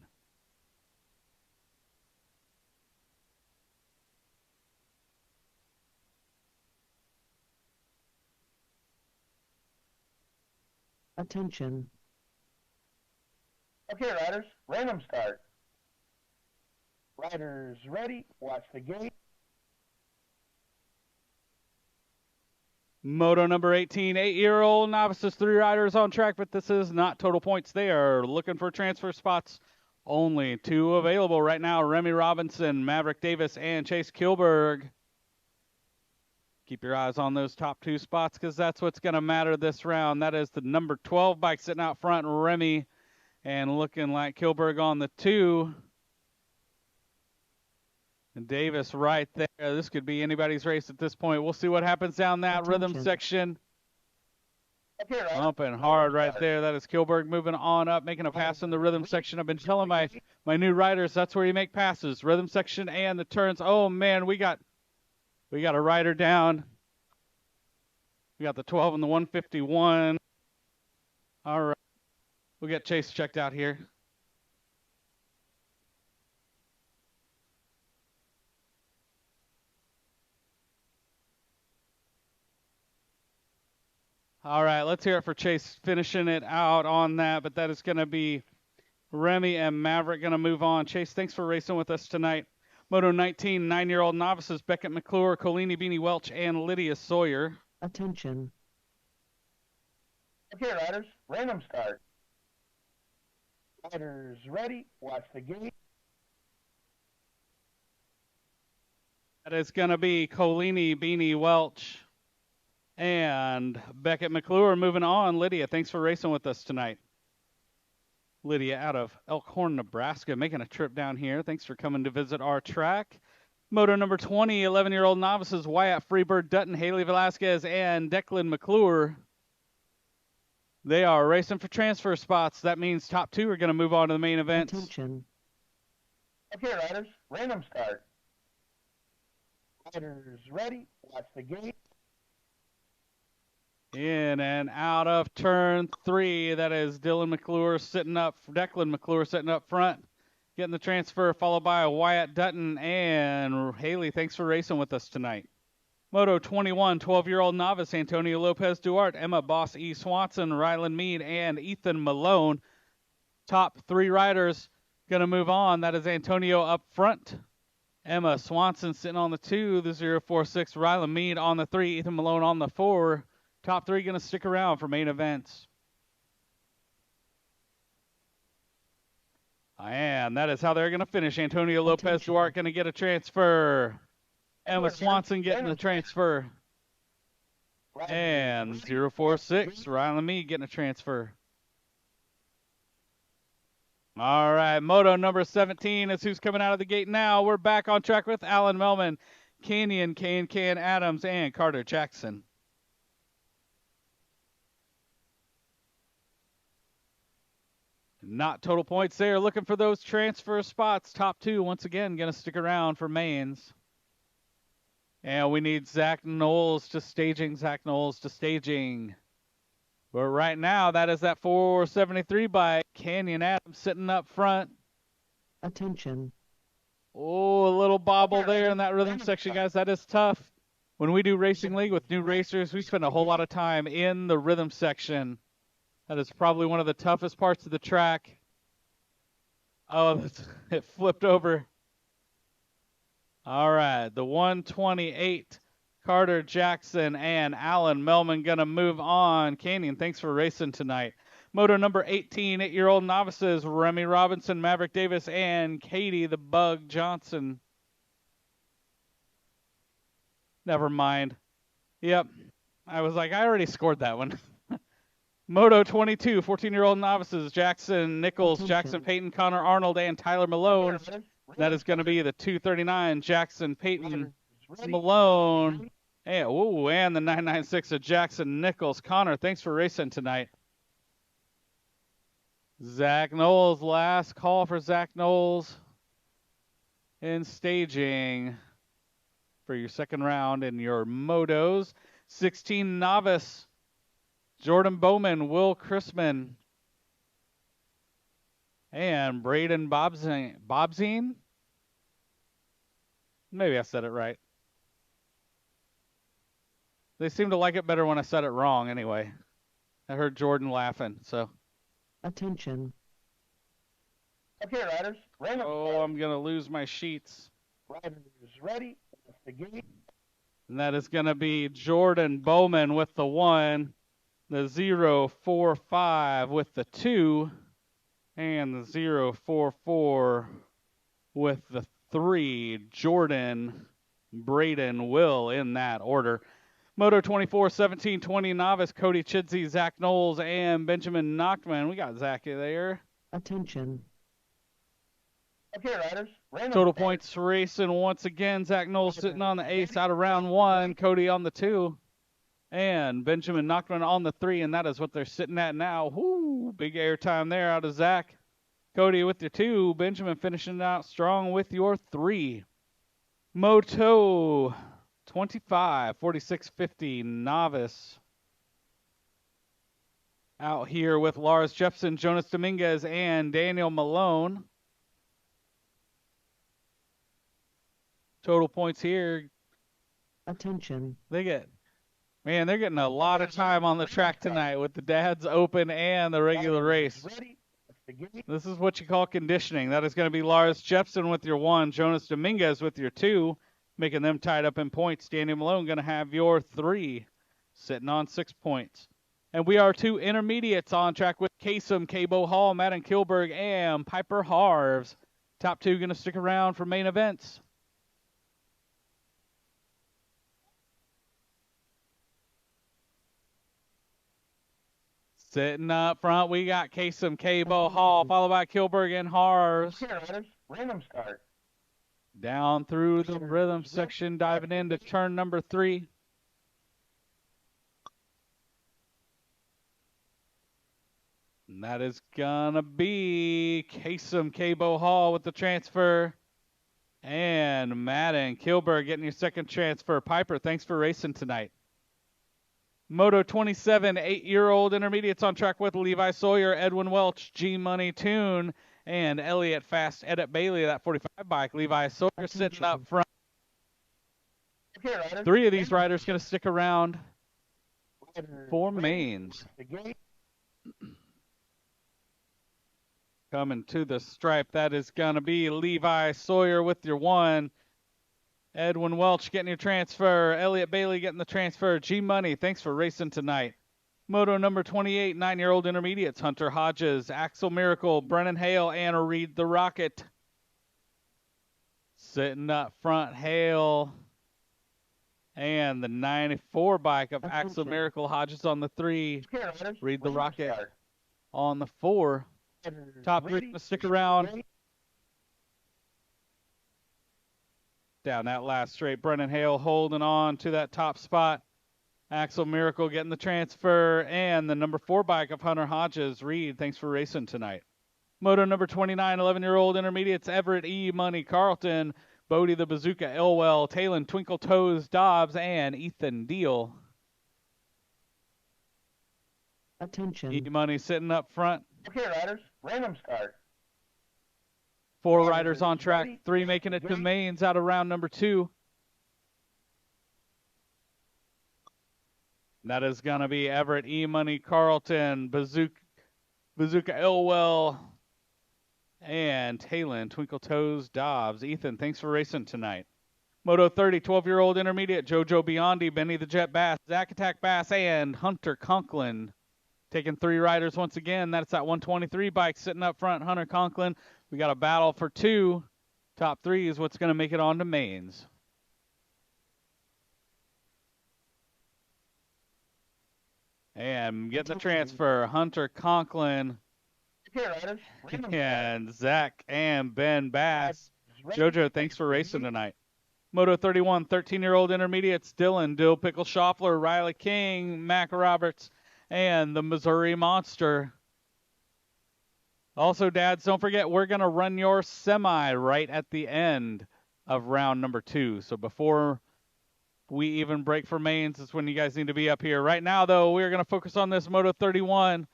Attention. Okay, riders, random start. Riders ready, watch the gate. Moto number 18, 8-year-old novices, 3 riders on track, but this is not total points. They are looking for transfer spots. Only 2 available right now, Remy Robinson, Maverick Davis, and Chase Kilberg. Keep your eyes on those top 2 spots because that's what's going to matter this round. That is the number 12 bike sitting out front, Remy, and looking like Kilberg on the 2. And Davis right there. This could be anybody's race at this point. We'll see what happens down that rhythm section. Okay, riders, Pumping hard right there. That is Kilberg moving on up, making a pass in the rhythm section. I've been telling my new riders that's where you make passes. Rhythm section and the turns. Oh man, we got a rider down. We got the 12 and the 151. All right. We'll get Chase checked out here. All right, let's hear it for Chase finishing it out on that, but that is going to be Remy and Maverick going to move on. Chase, thanks for racing with us tonight. Moto 19, 9-year-old novices, Beckett McClure, Colini Beanie Welch, and Lydia Sawyer. Attention. Okay, riders, random start. Riders ready, watch the gate. That is going to be Colini Beanie Welch and Beckett McClure moving on. Lydia, thanks for racing with us tonight. Lydia out of Elkhorn, Nebraska, making a trip down here. Thanks for coming to visit our track. Moto number 20, 11-year-old novices, Wyatt Freebird Dutton, Haley Velasquez, and Declan McClure. They are racing for transfer spots. That means top 2 are going to move on to the main events. Attention. Okay, riders, random start. Riders ready, watch the gate. In and out of turn 3, that is Declan McClure sitting up front, getting the transfer, followed by Wyatt Dutton and Haley. Thanks for racing with us tonight. Moto 21, 12-year-old novice, Antonio Lopez Duarte, Emma Boss E. Swanson, Rylan Mead, and Ethan Malone. Top 3 riders going to move on. That is Antonio up front. Emma Swanson sitting on the 2, the 046, Rylan Mead on the 3, Ethan Malone on the 4. Top 3 going to stick around for main events. And that is how they're going to finish. Antonio Lopez Duarte going to get a transfer. Emma Swanson getting the transfer. And 046, Rylan Mead getting a transfer. All right, moto number 17 is who's coming out of the gate now. We're back on track with Alan Melman, Canyon Adams, and Carter Jackson. Not total points there. Looking for those transfer spots. Top two, once again, going to stick around for mains. And we need Zach Knowles to staging. Zach Knowles to staging. But right now, that is that 473 by Canyon Adams sitting up front. Attention. Oh, a little bobble there in that rhythm section, guys. That is tough. When we do Racing League with new racers, we spend a whole lot of time in the rhythm section. That is probably one of the toughest parts of the track. Oh, it flipped over. All right, the 128, Carter Jackson and Alan Melman going to move on. Canyon, thanks for racing tonight. Moto number 18, 8-year-old novices, Remy Robinson, Maverick Davis, and Katie the Bug Johnson. Never mind. Yep, I was like, I already scored that one. Moto 22, 14-year-old novices, Jackson Nichols, Jackson Payton, Connor Arnold, and Tyler Malone. That is going to be the 239, Jackson Payton, Malone, and the 996 of Jackson Nichols. Connor, thanks for racing tonight. Zach Knowles, last call for Zach Knowles in staging for your second round in your motos. 16 novice, Jordan Bowman, Will Chrisman, and Braden Bobzine. Maybe I said it right. They seem to like it better when I said it wrong anyway. I heard Jordan laughing, so. Attention. Okay, riders. Random Oh, start. I'm going to lose my sheets. Riders ready. Watch the gate. And that is going to be Jordan Bowman with the 1, the 045 with the 2, and the 044 with the 3. Jordan, Braden, Will in that order. Moto 24, 17, 20 novice, Cody Chidsey, Zach Knowles, and Benjamin Nachman. We got Zach there. Attention. Okay, riders. Random Total start. points racing once again. Zach Knowles sitting on the ace out of round 1. Cody on the 2. And Benjamin Nachman on the 3. And that is what they're sitting at now. Whoo, big airtime there out of Zach. Cody with your 2. Benjamin finishing out strong with your 3. Moto 25, 4650 novice. Out here with Lars Jepson, Jonas Dominguez, and Daniel Malone. Total points here. Attention. They're getting a lot of time on the track tonight with the Dad's Open and the regular race. Ready. Watch the gate. This is what you call conditioning. That is going to be Lars Jepson with your 1, Jonas Dominguez with your 2, making them tied up in points. Daniel Malone going to have your 3, sitting on 6 points. And we are 2 intermediates on track with Kasem, Cabo Hall, Madden Kilberg, and Piper Harves. Top 2 going to stick around for main events. Sitting up front, we got Kasem, Cabo Hall, followed by Kilberg and Harves. Okay, riders. Random start. Down through the rhythm section, diving into turn number 3. And that is gonna be Kasem, Cabo Hall with the transfer. And Madden Kilberg getting your second transfer. Piper, thanks for racing tonight. Moto 27, 8-year-old intermediates on track with Levi Sawyer, Edwin Welch, G Money Tune, and Elliott Fast Edit Bailey, that 45 bike. Levi Sawyer sitting up front. Okay, riders. 3 of these riders going to stick around Riders for ready. mains. Watch the gate. Coming to the stripe, that is going to be Levi Sawyer with your 1. Edwin Welch getting your transfer. Elliott Bailey getting the transfer. G Money, thanks for racing tonight. Moto number 28, 9-year-old intermediates. Hunter Hodges, Axel Miracle, Brennan Hale, and Reed the Rocket. Sitting up front, Hale. And the 94 bike of Axel Miracle, Hodges on the 3. Okay, riders. Reed the Random Rocket start. on the 4. Riders Top 3 ready. going to stick around. Ready. Down that last straight, Brennan Hale holding on to that top spot. Axel Miracle getting the transfer, and the number 4 bike of Hunter Hodges. Reed, thanks for racing tonight. Moto number 29, 11-year-old intermediates, Everett E. Money Carlton, Bodie the Bazooka Elwell, Talon Twinkle Toes Dobbs, and Ethan Deal. Attention. E. Money sitting up front. Okay, riders. Random start. 4 riders on track, Ready? 3 making it to mains out of round number 2. That is going to be Everett E. Money Carlton, Bazooka Elwell, and Talon Twinkle Toes Dobbs. Ethan, thanks for racing tonight. Moto 30, 12-year-old intermediate, Jojo Biondi, Benny the Jet Bass, Zach Attack Bass, and Hunter Conklin. Taking 3 riders once again. That's that 123 bike sitting up front, Hunter Conklin. We got a battle for 2. Top 3 is what's going to make it on to mains. And getting the transfer, Hunter Conklin Okay, riders. Random and Zach and Ben Bass. start. Jojo, thanks for racing tonight. Moto 31, 13-year-old intermediates, Dylan, Dill Pickle Schaffler, Riley King, Mac Roberts, and the Missouri Monster. Also, dads, don't forget, we're going to run your semi right at the end of round number 2. So before we even break for mains, is when you guys need to be up here. Right now, though, we're going to focus on this Moto 31.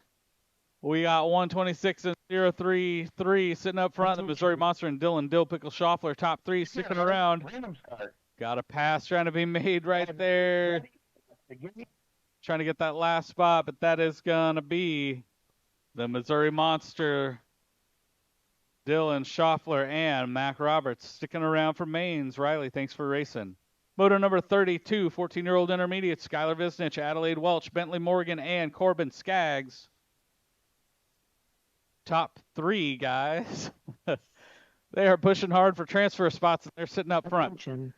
We got 126 and 033 sitting up front. The Missouri Monster and Dylan Dill Pickle Schaffler, top 3 sticking around. Random start. Got a pass trying to be made right there. Ready? Trying to get that last spot, but that is going to be the Missouri Monster, Dylan Schaffler, and Mac Roberts sticking around for mains. Riley, thanks for racing. Moto number 32, 14-year-old intermediate, Skylar Visnich, Adelaide Welch, Bentley Morgan, and Corbin Skaggs. Top 3 guys. They are pushing hard for transfer spots, and they're sitting up front. Attention.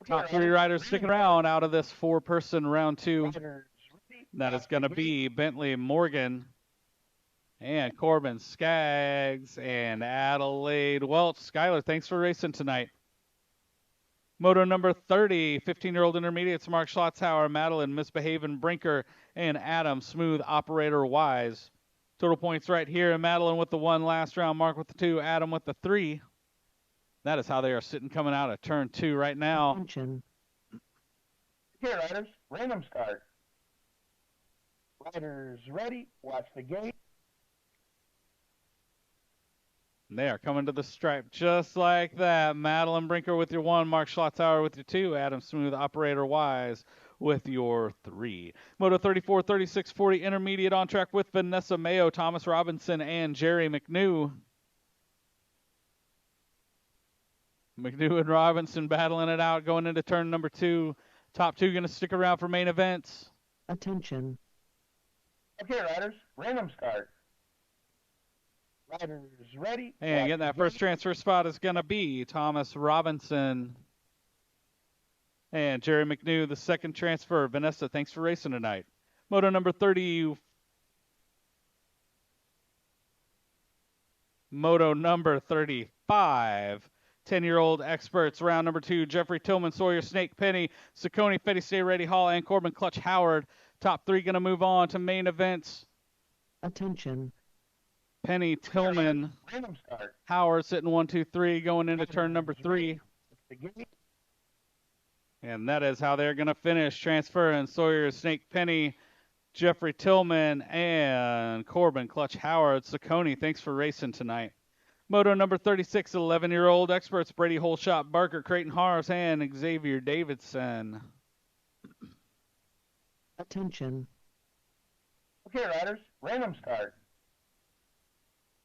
Top 3 riders sticking around out of this 4-person round 2. Riders ready? That is going to be Bentley Morgan and Corbin Skaggs and Adelaide Welch. Skylar, thanks for racing tonight. Moto number 30, 15-year-old intermediates, Mark Schlotzhauer, Madeline Misbehavin' Brinker, and Adam Smooth Operator Wise. Total points right here. Madeline with the 1 last round, Mark with the 2, Adam with the 3. That is how they are sitting coming out of turn 2 right now. Attention. Here, riders. Random start. Riders ready? Watch the gate. They are coming to the stripe just like that. Madeline Brinker with your 1, Mark Schlotzhauer with your 2, Adam Smooth Operator Wise with your 3. Moto 34, 36, 40 intermediate on track with Vanessa Mayo, Thomas Robinson, and Jerry McNew. McNew and Robinson battling it out going into turn number 2. Top 2 going to stick around for main events. Attention. Okay, riders. Random start. Riders ready? And Watch getting that the first gate. transfer spot is going to be Thomas Robinson and Jerry McNew, the second transfer. Vanessa, thanks for racing tonight. Moto number 30. Moto number 35. 10-year-old experts, round number 2, Jeffrey Tillman, Sawyer Snake Penny, Saccone, Fetty Stay Ready Hall, and Corbin Clutch Howard. Top 3 going to move on to main events. Attention. Penny, Tillman, Random start. Howard sitting 1, 2, 3, going into turn number 3. The gate. And that is how they're going to finish. Transferring Sawyer Snake Penny, Jeffrey Tillman, and Corbin Clutch Howard. Saccone, thanks for racing tonight. Moto number 36, 11-year-old experts, Brady Holshot, Barker, Creighton Harves, and Xavier Davidson. Attention. Okay, riders. Random start.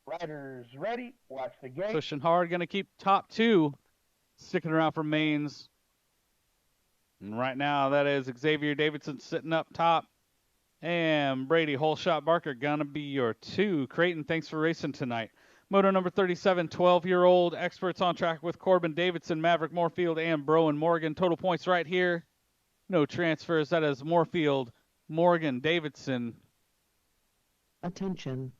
Riders ready? Watch the gate. Pushing hard, going to keep top 2 sticking around for mains. And right now, that is Xavier Davidson sitting up top. And Brady Holshot Barker going to be your 2. Creighton, thanks for racing tonight. Moto number 37, 12-year-old experts on track with Corbin Davidson, Maverick Moorfield, and Broen Morgan. Total points right here. No transfers. That is Moorfield, Morgan, Davidson. Attention.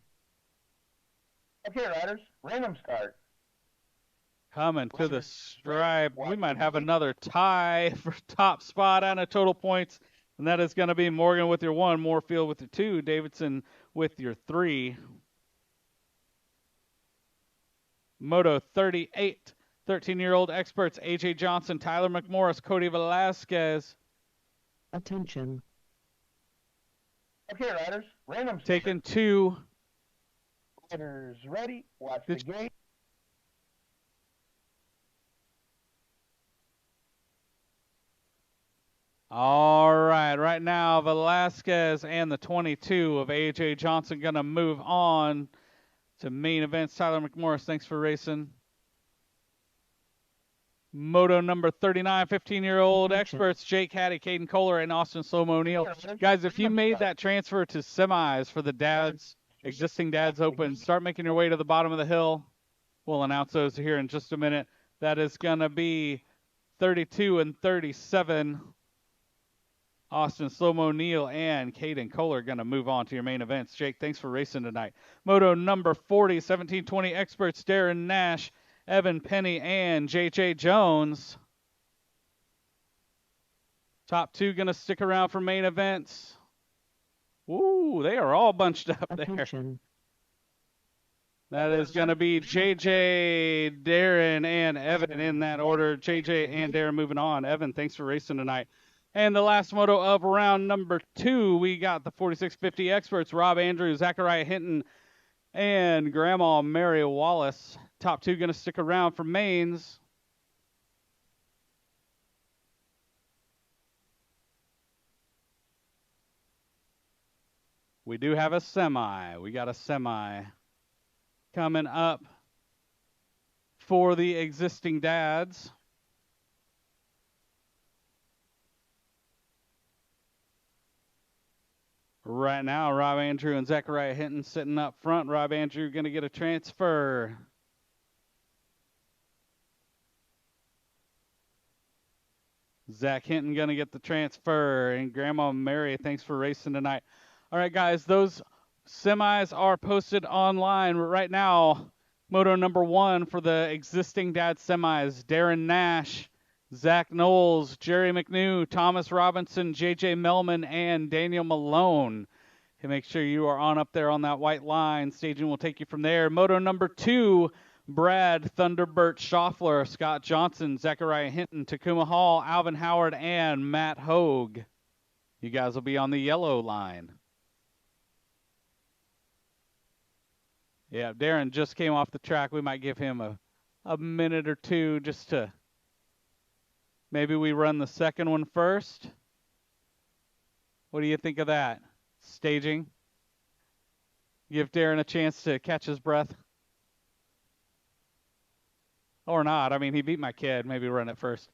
Okay, riders. Random start. Coming to the stripe. We might have another tie for top spot on a total points. And that is going to be Morgan with your 1, Moorfield with your 2, Davidson with your 3. Moto 38, 13-year-old experts AJ Johnson, Tyler McMorris, Cody Velasquez. Attention. Okay, riders, random start. Taking 2. Riders ready, watch the gate. All right, right now Velasquez and the 22 of AJ Johnson going to move on to main events. Tyler McMorris, thanks for racing. Moto number 39, 15-year-old experts Jake Hattie, Caden Kohler, and Austin Slow-Mo O'Neill. Guys, if you made that transfer to semis for the dads, existing dads open, start making your way to the bottom of the hill. We'll announce those here in just a minute. That is going to be 32 and 37. Austin Slow-Mo O'Neill and Caden Kohler going to move on to your main events. Jake, thanks for racing tonight. Moto number 40, 1720 experts Darren Nash, Evan Penny, and JJ Jones. Top 2 going to stick around for main events. Ooh, they are all bunched up Attention. there. That is going to be JJ, Darren, and Evan in that order. JJ and Darren moving on. Evan, thanks for racing tonight. And the last moto of round number 2, we got the 4650 experts, Rob Andrews, Zachariah Hinton, and Grandma Mary Wallace. Top 2 going to stick around for mains. We do have a semi. We got a semi coming up for the existing dads. Right now, Rob Andrew and Zachariah Hinton sitting up front. Rob Andrew going to get a transfer. Zach Hinton going to get the transfer. And Grandma Mary, thanks for racing tonight. All right, guys, those semis are posted online right now. Moto number 1 for the existing dad semis. Darren Nash, Zach Knowles, Jerry McNew, Thomas Robinson, JJ Melman, and Daniel Malone. And make sure you are on up there on that white line. Staging will take you from there. Moto number 2, Brad Thunderbird Schaffler, Scott Johnson, Zachariah Hinton, Takuma Hall, Alvin Howard, and Matt Hogue. You guys will be on the yellow line. Yeah, Darren just came off the track. We might give him a minute or two just to maybe we run the second one first. What do you think of that? Staging? Give Darren a chance to catch his breath? Or not. I mean, he beat my kid. Maybe run it first.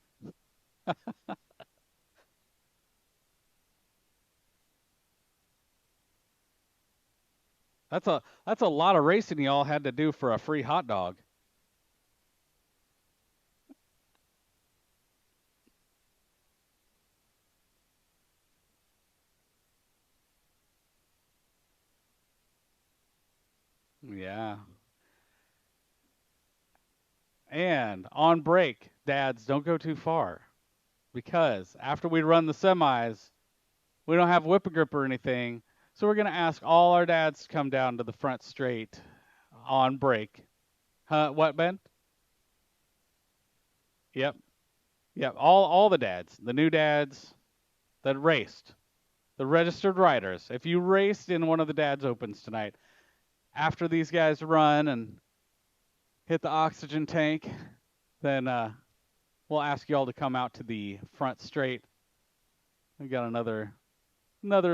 That's a lot of racing y'all had to do for a free hot dog. Yeah. And on break, dads, don't go too far. Because after we run the semis, we don't have whip and grip or anything. So we're going to ask all our dads to come down to the front straight on break. What, Ben? Yep. Yep. All the dads, the new dads that raced, the registered riders. If you raced in one of the dads opens tonight, after these guys run and hit the oxygen tank, then we'll ask you all to come out to the front straight. We got another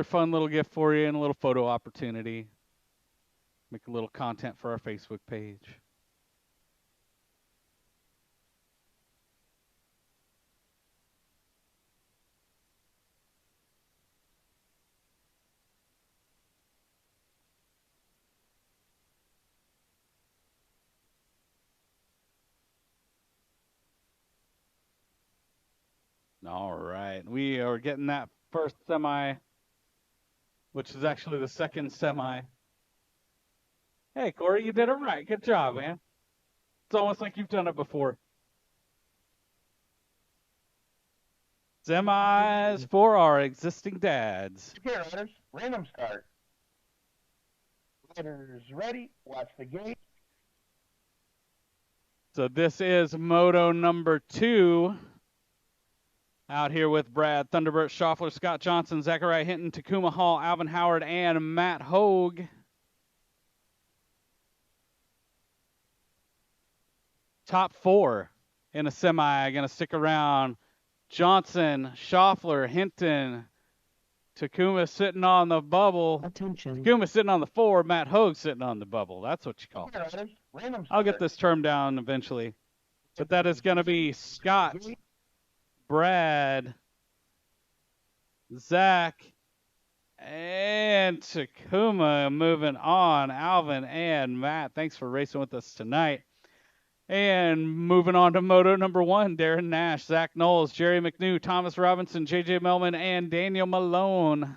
fun little gift for you and a little photo opportunity. Make a little content for our Facebook page. All right. We are getting that first semi, which is actually the second semi. Hey, Corey, you did it right. Good job, man. It's almost like you've done it before. Semis for our existing dads. Okay, riders, random start. Riders ready, watch the gate. So this is moto number 2. Out here with Brad Thunderbird, Schaffler, Scott Johnson, Zachariah Hinton, Takuma Hall, Alvin Howard, and Matt Hogue. Top 4 in a semi going to stick around. Johnson, Schaffler, Hinton, Takuma sitting on the bubble. Attention. Takuma sitting on the 4, Matt Hogue sitting on the bubble. That's what you call it. I'll get this term down eventually. But that is going to be Scott, Brad, Zach, and Takuma moving on. Alvin and Matt, thanks for racing with us tonight. And moving on to moto number 1, Darren Nash, Zach Knowles, Jerry McNew, Thomas Robinson, JJ Melman, and Daniel Malone.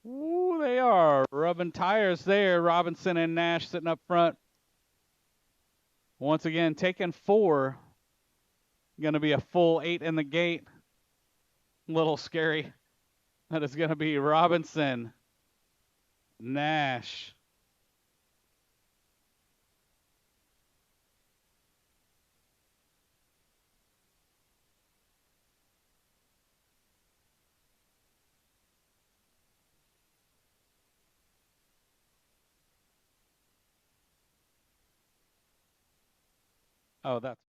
Ooh, they are rubbing tires there. Robinson and Nash sitting up front. Once again, taking 4. Going to be a full 8 in the gate. A little scary. That is going to be Robinson, Nash, oh, that's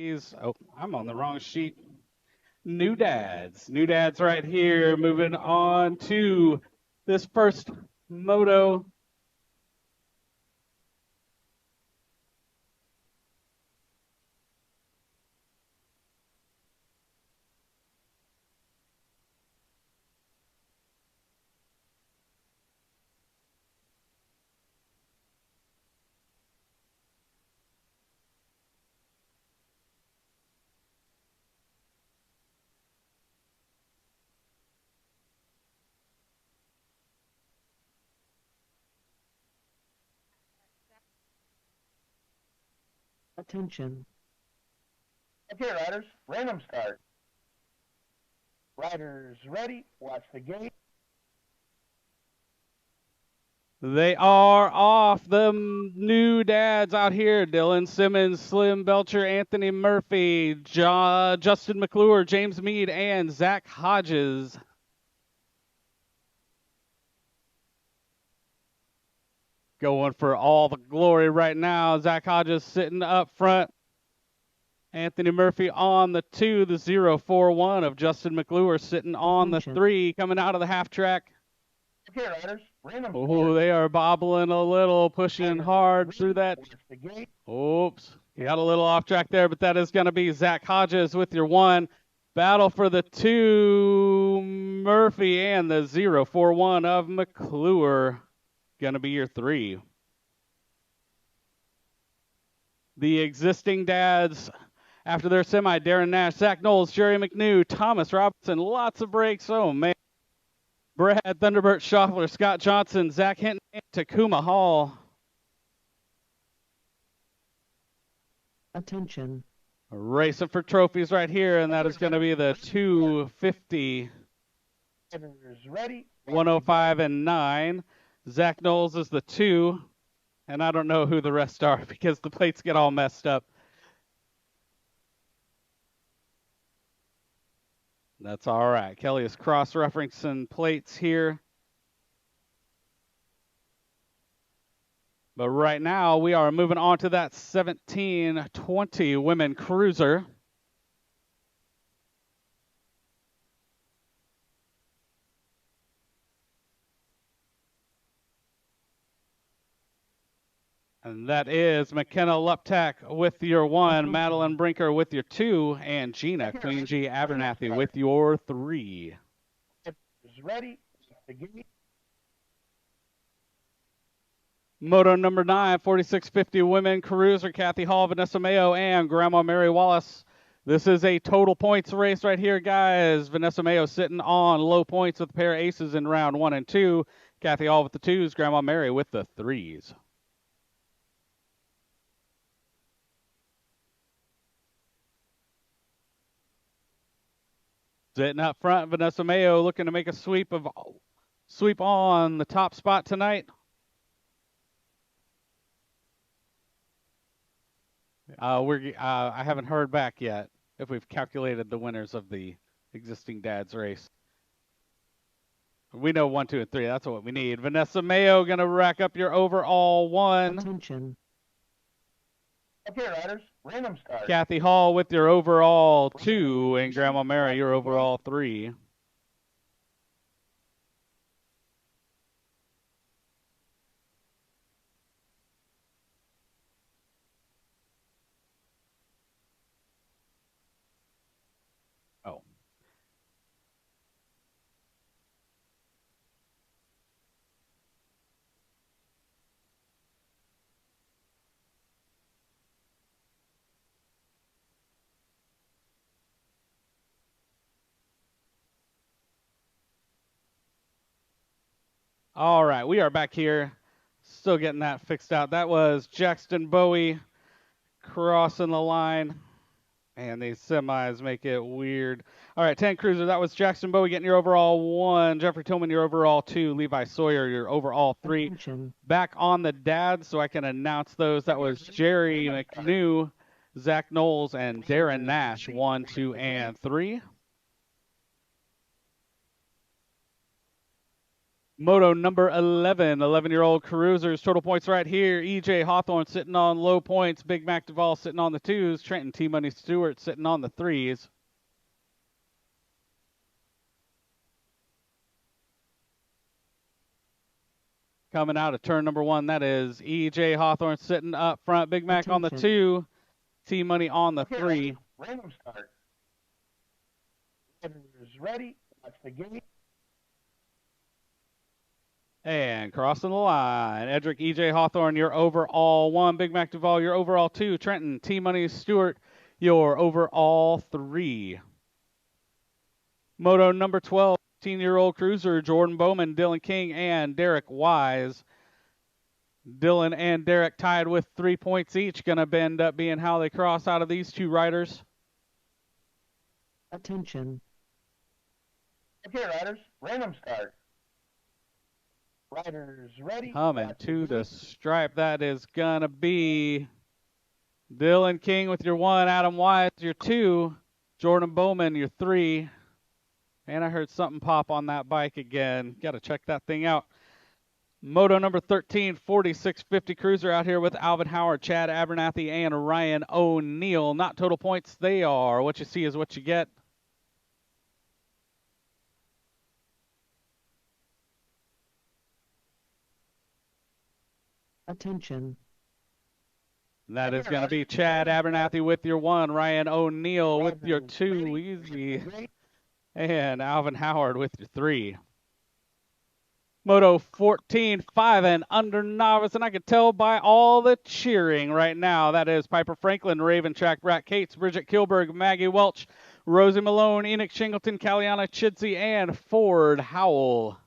Oh, I'm on the wrong sheet. New dads. New dads right here. Moving on to this first moto. Attention. Okay, riders, random start. Riders ready, watch the gate. They are off. The new dads out here: Dylan Simmons, Slim Belcher, Anthony Murphy, Justin McClure, James Mead, and Zach Hodges. Going for all the glory right now. Zach Hodges sitting up front. Anthony Murphy on the 2, the 041 of Justin McClure sitting on the 3, coming out of the half track. Okay, riders, random Oh, start. they are bobbling a little, pushing Riders hard ready, through that. watch the gate. Oops, you got a little off track there, but that is going to be Zach Hodges with your 1. Battle for the 2, Murphy, and the 041 of McClure going to be your 3. The existing dads after their semi: Darren Nash, Zach Knowles, Jerry McNew, Thomas Robinson. Lots of breaks. Oh, man. Brad Thunderbird Schaffler, Scott Johnson, Zach Hinton, and Takuma Hall. Attention. Racing for trophies right here, and that is going to be the 250, Riders ready. 105, and 9. Zach Knowles is the 2, and I don't know who the rest are because the plates get all messed up. That's all right. Kelly is cross-referencing plates here. But right now, we are moving on to that 1720 women cruiser. And that is McKenna Luptak with your 1, Madeline Brinker with your 2, and Gina Queen G Abernathy with your 3. Riders ready, watch the gate. Moto number 9, 4650 women cruiser, Kathy Hall, Vanessa Mayo, and Grandma Mary Wallace. This is a total points race right here, guys. Vanessa Mayo sitting on low points with a pair of aces in round 1 and 2. Kathy Hall with the 2s, Grandma Mary with the 3s. Sitting up front, Vanessa Mayo looking to make a sweep on the top spot tonight. I haven't heard back yet if we've calculated the winners of the existing dad's race. We know 1, 2, and 3. That's what we need. Vanessa Mayo gonna rack up your overall 1. Attention. Okay, riders, random start. Kathy Hall with your overall 2, and Grandma Mary your overall 3. Oh. All right, we are back here. Still getting that fixed out. That was Jackson Bowie crossing the line. And these semis make it weird. All right, 10 cruiser. That was Jackson Bowie getting your overall 1. Jeffrey Tillman, your overall 2. Levi Sawyer, your overall 3. Attention. Back on the dads, so I can announce those. That was Jerry McNew, Zach Knowles, and Darren Nash, 1, 2, and 3. Moto number 11, 11-year-old cruisers. Total points right here. EJ Hawthorne sitting on low points. Big Mac Duvall sitting on the 2s. Trenton T-Money Stewart sitting on the 3s. Coming out of turn number 1, that is EJ Hawthorne sitting up front. Big Mac on the 2. T-Money on the 3. Random start. Riders ready. Watch the gate. And crossing the line, Edric EJ Hawthorne, your overall 1. Big Mac Duvall, your overall 2. Trenton T-Money Stewart, your overall 3. Moto number 12, 15-year-old cruiser, Jordan Bowman, Dylan King, and Derek Wise. Dylan and Derek tied with 3 points each. Going to end up being how they cross out of these 2 riders. Attention. Okay, riders. Random start. Riders ready. Coming Watch to the gate. stripe, that is going to be Dylan King with your 1, Adam Wise your 2, Jordan Bowman your 3. And I heard something pop on that bike again. Got to check that thing out. Moto number 13, 4650 cruiser out here with Alvin Howard, Chad Abernathy, and Ryan O'Neill. Not total points, they are. What you see is what you get. Attention. That is going to be Chad Abernathy with your 1, Ryan O'Neill with your 2, easy, and Alvin Howard with your 3. Moto 14, 5 and under novice, and I can tell by all the cheering right now. That is Piper Franklin, Raven Track, Brett Cates, Bridget Kilberg, Maggie Welch, Rosie Malone, Enoch Shingleton, Caliana Chidsey, and Ford Howell.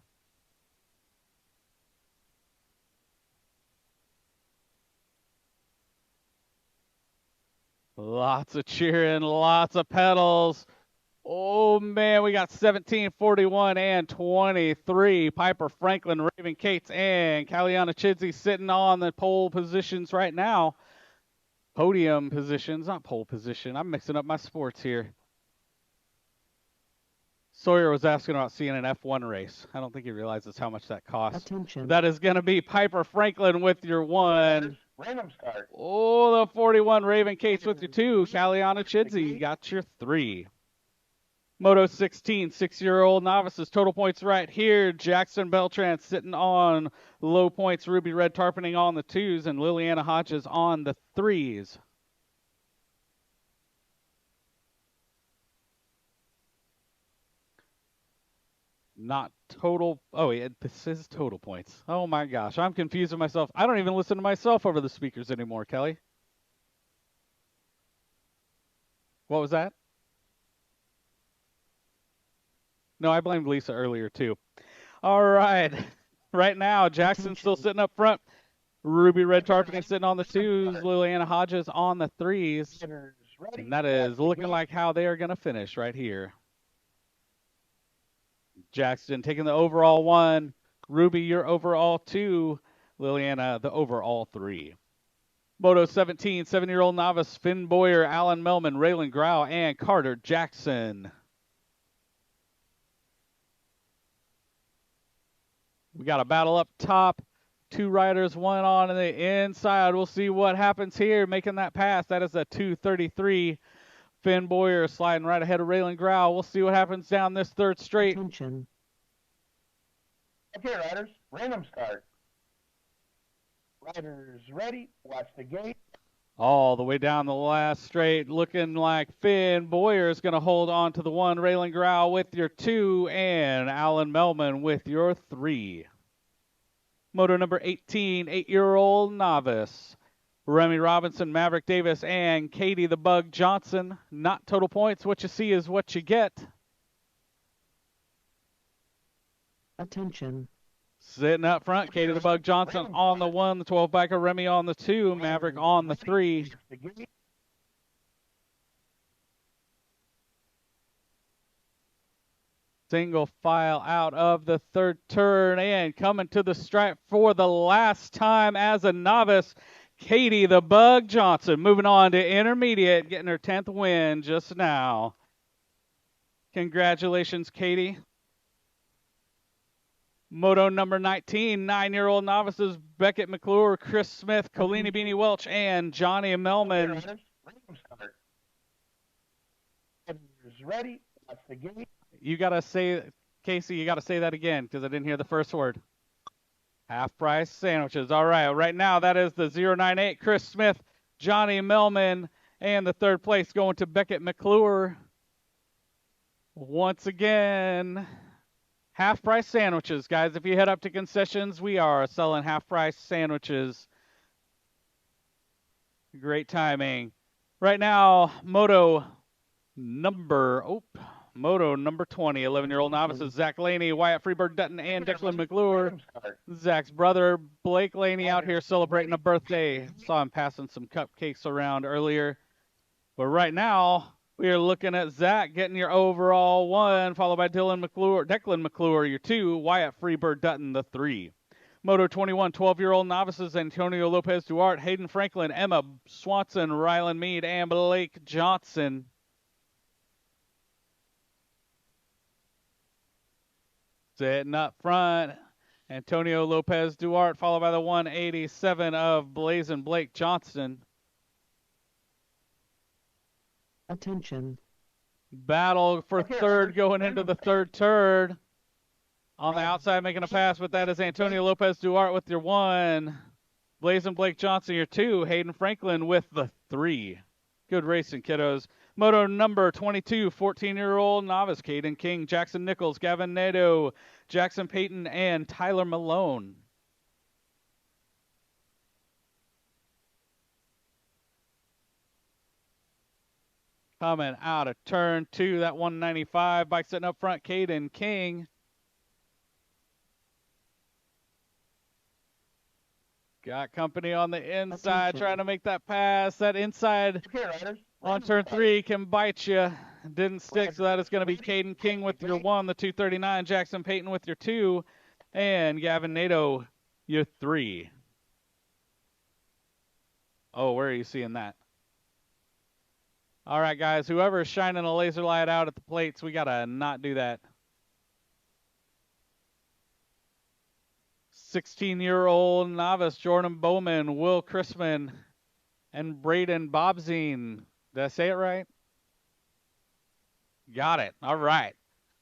Lots of cheering, lots of pedals. Oh, man, we got 17, 41, and 23. Piper Franklin, Raven Cates, and Caliana Chidsey sitting on the pole positions right now. Podium positions, not pole position. I'm mixing up my sports here. Sawyer was asking about seeing an F1 race. I don't think he realizes how much that costs. Attention. That is going to be Piper Franklin with your 1. Random start. Oh, the 41 Raven Cates with your 2. Caliana Chidsey got your 3. Moto 16, 6-year-old novices. Total points right here. Jackson Beltran sitting on low points. Ruby Red Tarpening on the 2s, and Liliana Hodges on the 3s. Not total. Oh, yeah, this is total points. Oh my gosh, I'm confusing myself. I don't even listen to myself over the speakers anymore, Kelly. What was that? No, I blamed Lisa earlier too. All right. Right now, Jackson's still sitting up front. Ruby Red Tarpening sitting on the 2s. Liliana Hodges on the 3s. And that is looking like how they are going to finish right here. Jackson taking the overall 1. Ruby, your overall 2. Liliana, the overall 3. Moto 17, 7-year-old novice. Finn Boyer, Alan Melman, Raylan Grau, and Carter Jackson. We got a battle up top. 2 riders, 1 on the inside. We'll see what happens here. Making that pass. That is a 2:33. Finn Boyer sliding right ahead of Raylan Grau. We'll see what happens down this 3rd straight. Attention. Okay, riders. Random start. Riders ready. Watch the gate. All the way down the last straight, looking like Finn Boyer is going to hold on to the 1. Raylan Grau with your 2, and Alan Melman with your 3. Moto number 18, 8-year-old novice. Remy Robinson, Maverick Davis, and Katie the Bug Johnson. Not total points. What you see is what you get. Attention. Sitting up front, Katie the Bug Johnson on the 1, the 12 biker, Remy on the 2, Maverick on the 3. Single file out of the 3rd turn and coming to the stripe for the last time as a novice, Katie the Bug Johnson. Moving on to intermediate, getting her 10th win just now. Congratulations, Katie. Moto number 19, 9-year-old novices Beckett McClure, Chris Smith, Colini Beanie Welch, and Johnny Melman. Okay, riders, random start. Riders ready. Watch the gate. You got to say, Casey, you got to say that again because I didn't hear the first word. Half price sandwiches. All right. Right now, that is the 098 Chris Smith, Johnny Melman, and the third place going to Beckett McClure. Once again, half price sandwiches, guys. If you head up to concessions, we are selling half price sandwiches. Great timing. Right now, Moto number 20, 11-year-old novices Zach Laney, Wyatt Freeberg Dutton, and Declan McClure. Random start. Zach's brother, Blake Laney, out here celebrating a birthday. Saw him passing some cupcakes around earlier. But right now, we are looking at Zach getting your overall 1, followed by Declan McClure, your 2, Wyatt Freeberg Dutton, the 3. Moto 21, 12-year-old novices Antonio Lopez Duarte, Hayden Franklin, Emma Swanson, Rylan Mead, and Blake Johnson. Sitting up front, Antonio Lopez Duarte, followed by the 187 of Blazin' Blake Johnson. Attention. Battle for third going into the third turn. On the outside making a pass, but that is Antonio Lopez Duarte with your 1. Blazin' Blake Johnson, your 2. Hayden Franklin with the 3. Good racing, kiddos. Moto number 22, 14-year-old novice Caden King, Jackson Nichols, Gavin Nadeau, Jackson Payton, and Tyler Malone. Coming out of turn 2, that 195. Bike sitting up front, Caden King. Got company on the inside, trying to make that pass. That inside on turn 3 can bite you. Didn't stick, so that is going to be Caden King with your 1, the 239, Jackson Payton with your 2, and Gavin Nadeau, your 3. Oh, where are you seeing that? All right, guys, whoever is shining a laser light out at the plates, we got to not do that. 16-year-old novice Jordan Bowman, Will Chrisman, and Braden Bobzine. Did I say it right? Got it. All right.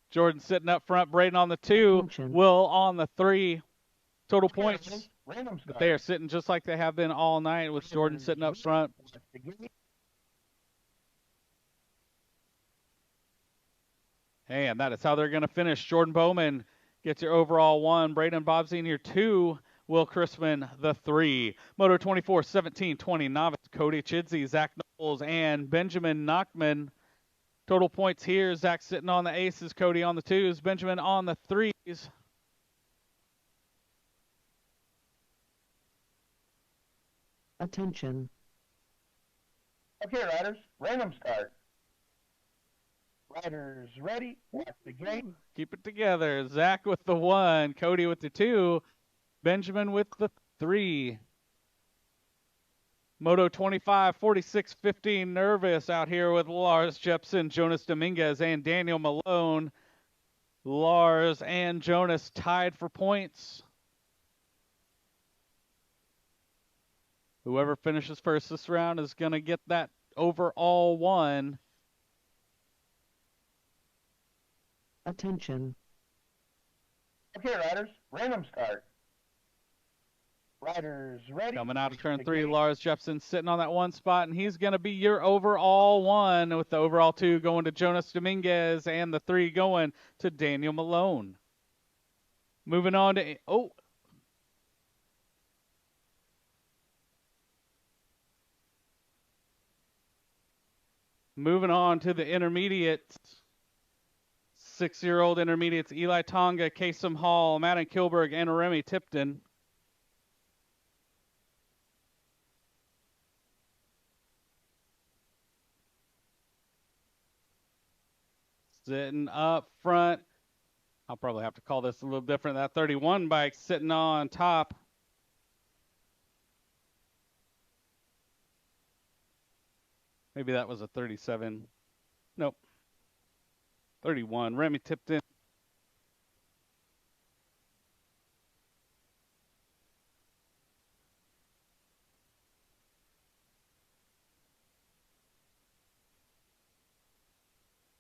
Jordan sitting up front, Braden on the 2, Will on the 3. Total points, but they are sitting just like they have been all night with Jordan sitting up front. And that is how they're going to finish. Jordan Bowman gets your overall 1. Braden Bobzine, your 2. Will Chrisman, the 3. Moto 24, 17, 20. Novice Cody Chidsey, Zach Knowles, and Benjamin Nachman. Total points here. Zach sitting on the aces. Cody on the 2s. Benjamin on the 3s. Attention. Okay, riders, random start. Riders ready. Watch the gate. Keep it together. Zach with the 1. Cody with the 2. Benjamin with the 3. Moto 25, 46, 15. Nervous out here with Lars Jepsen, Jonas Dominguez, and Daniel Malone. Lars and Jonas tied for points. Whoever finishes first this round is going to get that overall 1. Attention. Okay, riders, random start. Riders ready. Coming out of turn 3, Lars Jepsen sitting on that 1 spot, and he's going to be your overall 1, with the overall 2 going to Jonas Dominguez and the 3 going to Daniel Malone. Moving on to, moving on to the intermediates. 6-year-old intermediates Eli Tonga, Kasem Hall, Madden Kilberg, and Remy Tipton. Sitting up front, I'll probably have to call this a little different. That 31 bike sitting on top. Maybe that was a 37. Nope. 31. Remy Tipton.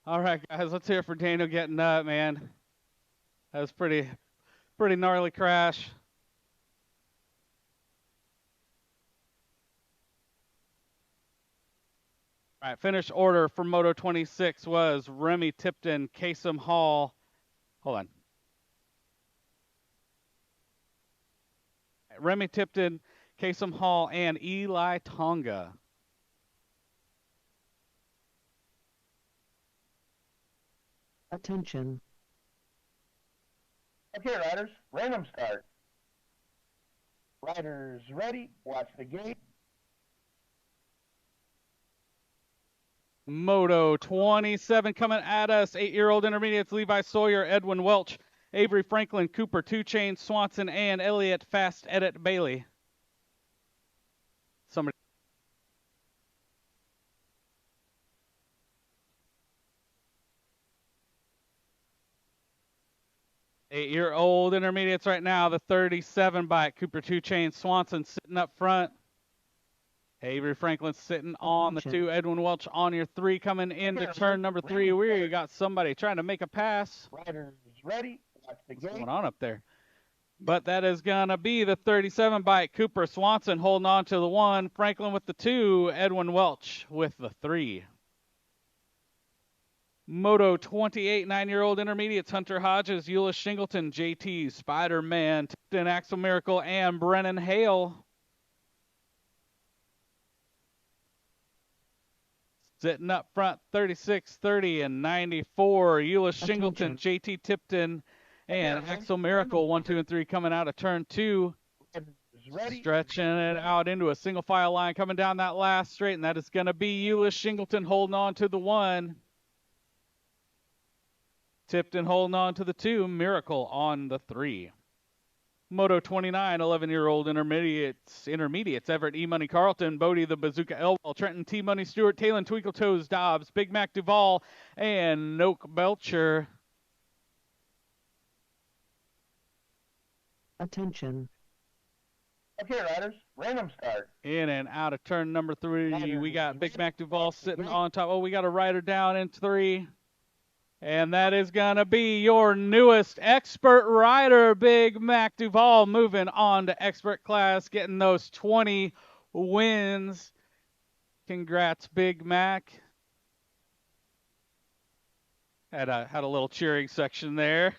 All right, guys, let's hear it for Daniel getting up, man. That was pretty gnarly crash. All right, finish order for Moto 26 was Remy Tipton, Kasem Hall. Hold on. Remy Tipton, Kasem Hall, and Eli Tonga. Attention. Okay, riders, random start. Riders ready, watch the gate. Moto 27 coming at us. 8-year-old intermediates Levi Sawyer, Edwin Welch, Avery Franklin, Cooper, 2 Chainz, Swanson, and Elliott Fast Edit Bailey. Somebody. Eight-year-old intermediates right now. The 37 bike. Cooper, 2 Chainz, Swanson sitting up front. Avery Franklin sitting on the 2. Edwin Welch on your 3 coming into turn number 3. We got somebody trying to make a pass. Riders ready, watch the gate. What's going on up there? But that is going to be the 37 bike. Cooper, Swanson holding on to the 1. Franklin with the 2. Edwin Welch with the 3. Moto 28, 9-year-old intermediates. Hunter Hodges, Eula Shingleton, JT, Spider-Man, Tipton, Axel Miracle, and Brennan Hale. Sitting up front, 36, 30, and 94. Eula Shingleton, JT Tipton, and Axel Miracle, 1, 2, and 3 coming out of turn 2. Stretching it out into a single file line coming down that last straight, and that is going to be Eula Shingleton holding on to the 1. Tipton holding on to the 2. Miracle on the 3. Moto 29, 11-year-old intermediates. Everett E. Money Carlton, Bodie the Bazooka Elwell, Trenton T. Money Stewart, Talon Twinkletoes Dobbs, Big Mac Duvall, and Noak Belcher. Attention. Okay, riders, random start. In and out of turn number 3, we got Big Mac Duvall sitting on top. Oh, we got a rider down in 3. And that is going to be your newest expert rider, Big Mac Duvall, moving on to expert class, getting those 20 wins. Congrats, Big Mac. Had a little cheering section there.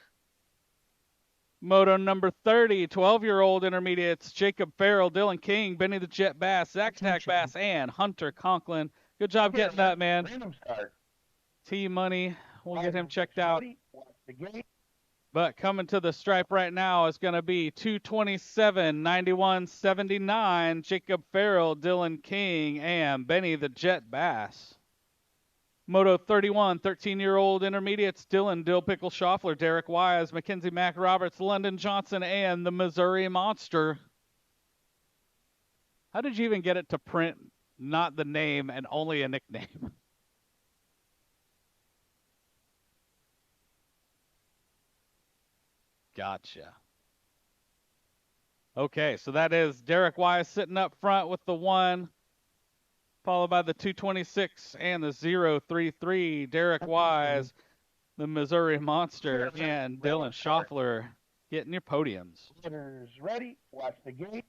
Moto number 30, 12-year-old intermediates, Jacob Farrell, Dylan King, Benny the Jet Bass, Zach Tack Bass, and Hunter Conklin. Good job getting that, man. Random start. T-Money. We'll get him checked out. But coming to the stripe right now is going to be 227, 91, 79, Jacob Farrell, Dylan King, and Benny the Jet Bass. Moto 31, 13-year-old intermediates, Dylan Dill Pickle Schaffler, Derek Wise, Mackenzie Mack Roberts, London Johnson, and the Missouri Monster. How did you even get it to print not the name and only a nickname? Gotcha. Okay, so that is Derek Wise sitting up front with the 1, followed by the 226 and the 033. Derek Wise, the Missouri Monster, and Dylan Schaffler getting your podiums. Riders ready, watch the gate.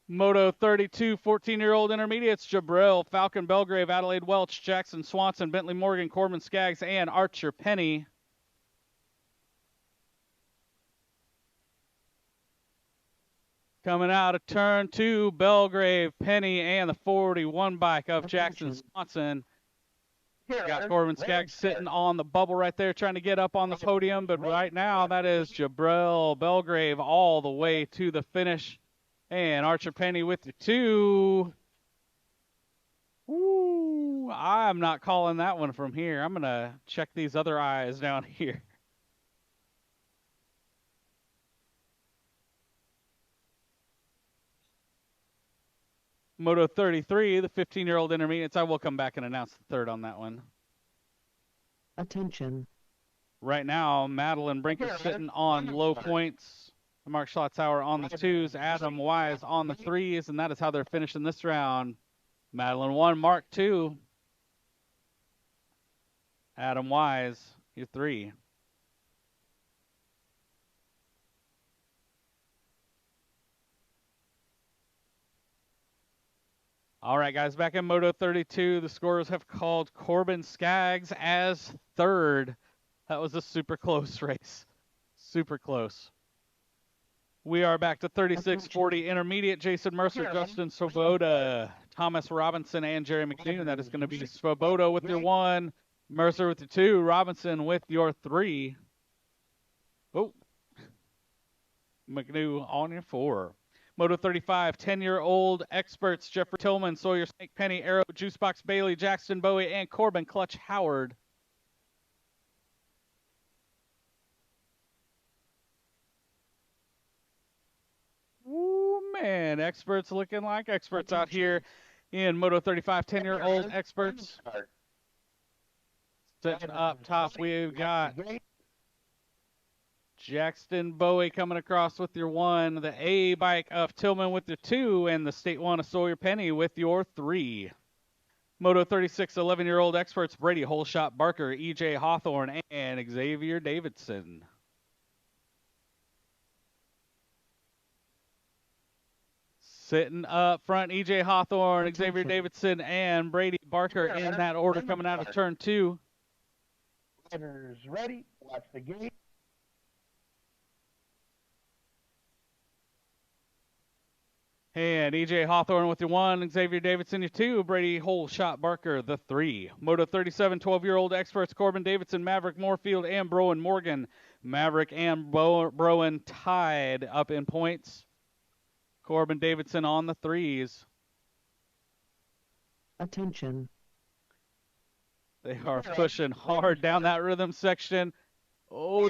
Moto 32, 14-year-old intermediates, Jabril, Falcon Belgrave, Adelaide Welch, Jackson Swanson, Bentley Morgan, Corbin Skaggs, and Archer Penny. Coming out of turn 2, Belgrave, Penny, and the 41 bike of Jackson Swanson. Got Corbin Skaggs sitting on the bubble right there trying to get up on the podium, but right now that is Jabril Belgrave all the way to the finish. And Archer Penny with the 2. Ooh, I'm not calling that one from here. I'm going to check these other eyes down here. Moto 33, the 15-year-old intermediates. I will come back and announce the third on that one. Attention. Right now, Madeline Brinker sitting on low points. Mark Schlotzauer on the 2s, Adam Wise on the 3s, and that is how they're finishing this round. Madeline 1, Mark 2. Adam Wise, your 3. All right, guys, back in Moto 32, the scorers have called Corbin Skaggs as 3rd. That was a super close race. Super close. We are back to 3640 intermediate. Jason Mercer, Justin Swoboda, Thomas Robinson, and Jerry McNew. That is going to be Swoboda with your 1, Mercer with your 2, Robinson with your 3. Oh, McNew on your 4. Moto 35, 10-year-old experts Jeffrey Tillman, Sawyer Snake Penny, Arrow, Juicebox Bailey, Jackson Bowie, and Corbin Clutch Howard. Woo, man, experts looking like experts out here in Moto 35, 10-year-old experts. Sitting up top, we've got Jackson Bowie coming across with your 1, the A bike of Tillman with your 2, and the State 1 of Sawyer Penny with your 3. Moto 36, 11-year-old experts Brady Holeshot Barker, EJ Hawthorne, and Xavier Davidson. Sitting up front, EJ Hawthorne, Xavier Davidson, and Brady Barker in that order coming out of turn 2. Riders ready, watch the gate. And EJ Hawthorne with your 1, Xavier Davidson your 2, Brady Holeshot Barker the 3. Moto 37, 12-year-old experts Corbin Davidson, Maverick Moorfield, and Broen Morgan. Maverick and Broen tied up in points. Corbin Davidson on the 3s. Attention. They are pushing hard down that rhythm section. Oh,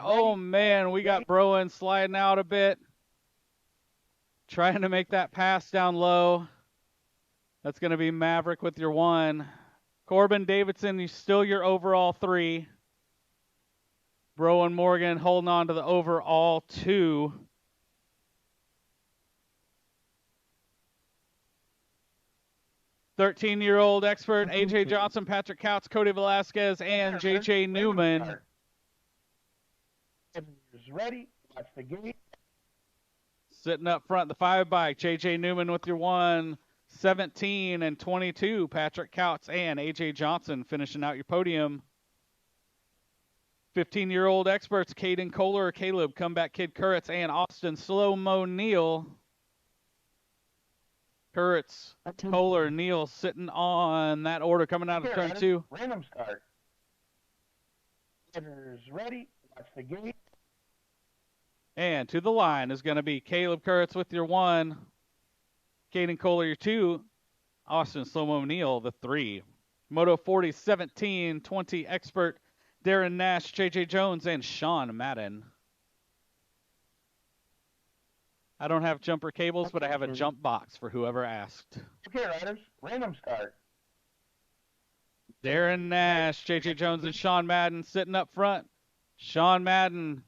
oh man, we got Broen sliding out a bit. Trying to make that pass down low. That's going to be Maverick with your 1. Corbin Davidson, you still your overall 3. Broen Morgan holding on to the overall 2. "13-year-old expert AJ Johnson, Patrick Couts, Cody Velasquez, and JJ Newman. Ready, watch the gate. Sitting up front, the 5 bike, JJ Newman with your 1, 17 and 22, Patrick Couts and AJ Johnson finishing out your podium. 15-year-old experts, Caden Kohler, Caleb Comeback Kid Kurtz, and Austin Slow-Mo Neal. Kurtz, Kohler, Neal sitting on that order coming out of turn 2. Random start. Riders ready, watch the gate. And to the line is going to be Caleb Kurtz with your 1, Caden Kohler your 2, Austin Slow-Mo Neal the 3. Moto 40, 17, 20 expert Darren Nash, JJ Jones, and Sean Madden. I don't have jumper cables, but I have a jump box for whoever asked. Okay, riders, random start. Darren Nash, JJ Jones, and Sean Madden sitting up front. Sean Madden,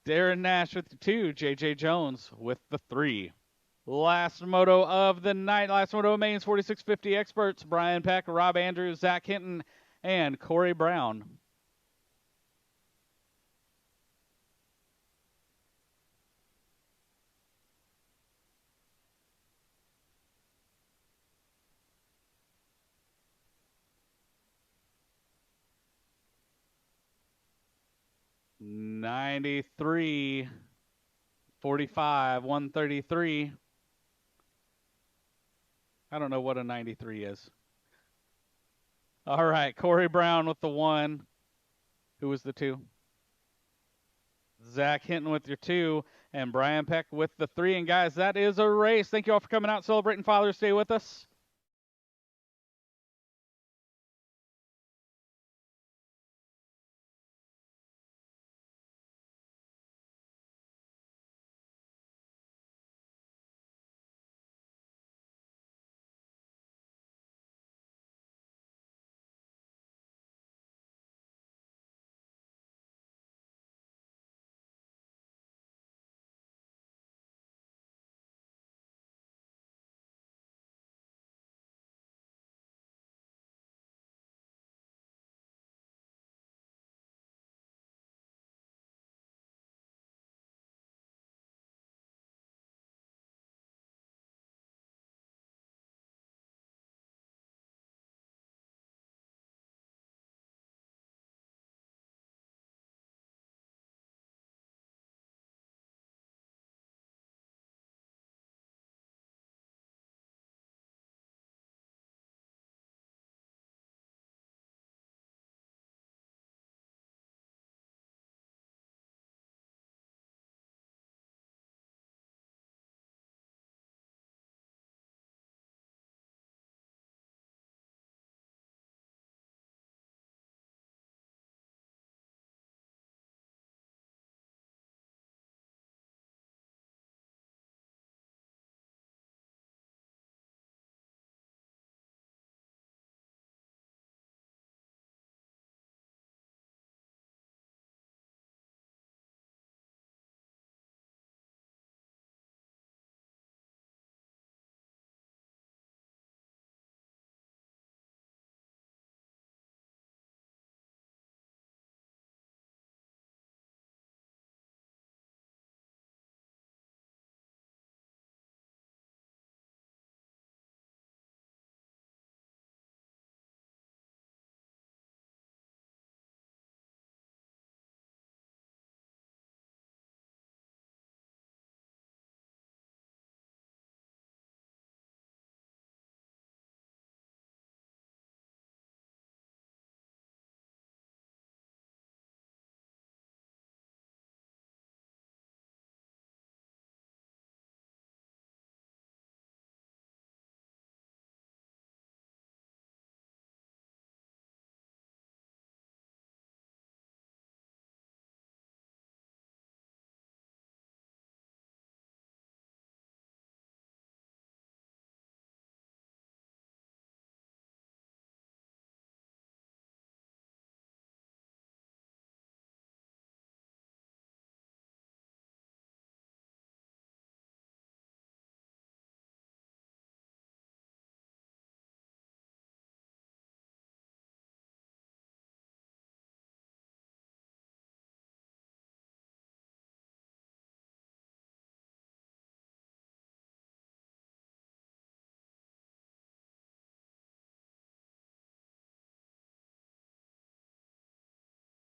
Darren Nash with the 2, JJ Jones with the 3. Last moto of the night, last moto of Maine's 4650 experts, Brian Peck, Rob Andrews, Zach Hinton, and Corey Brown. $93, 45, 133. I don't know what a 93 is. All right, Corey Brown with the 1. Who was the 2? Zach Hinton with your 2, and Brian Peck with the 3. And guys, that is a race. Thank you all for coming out, celebrating Father's Day with us.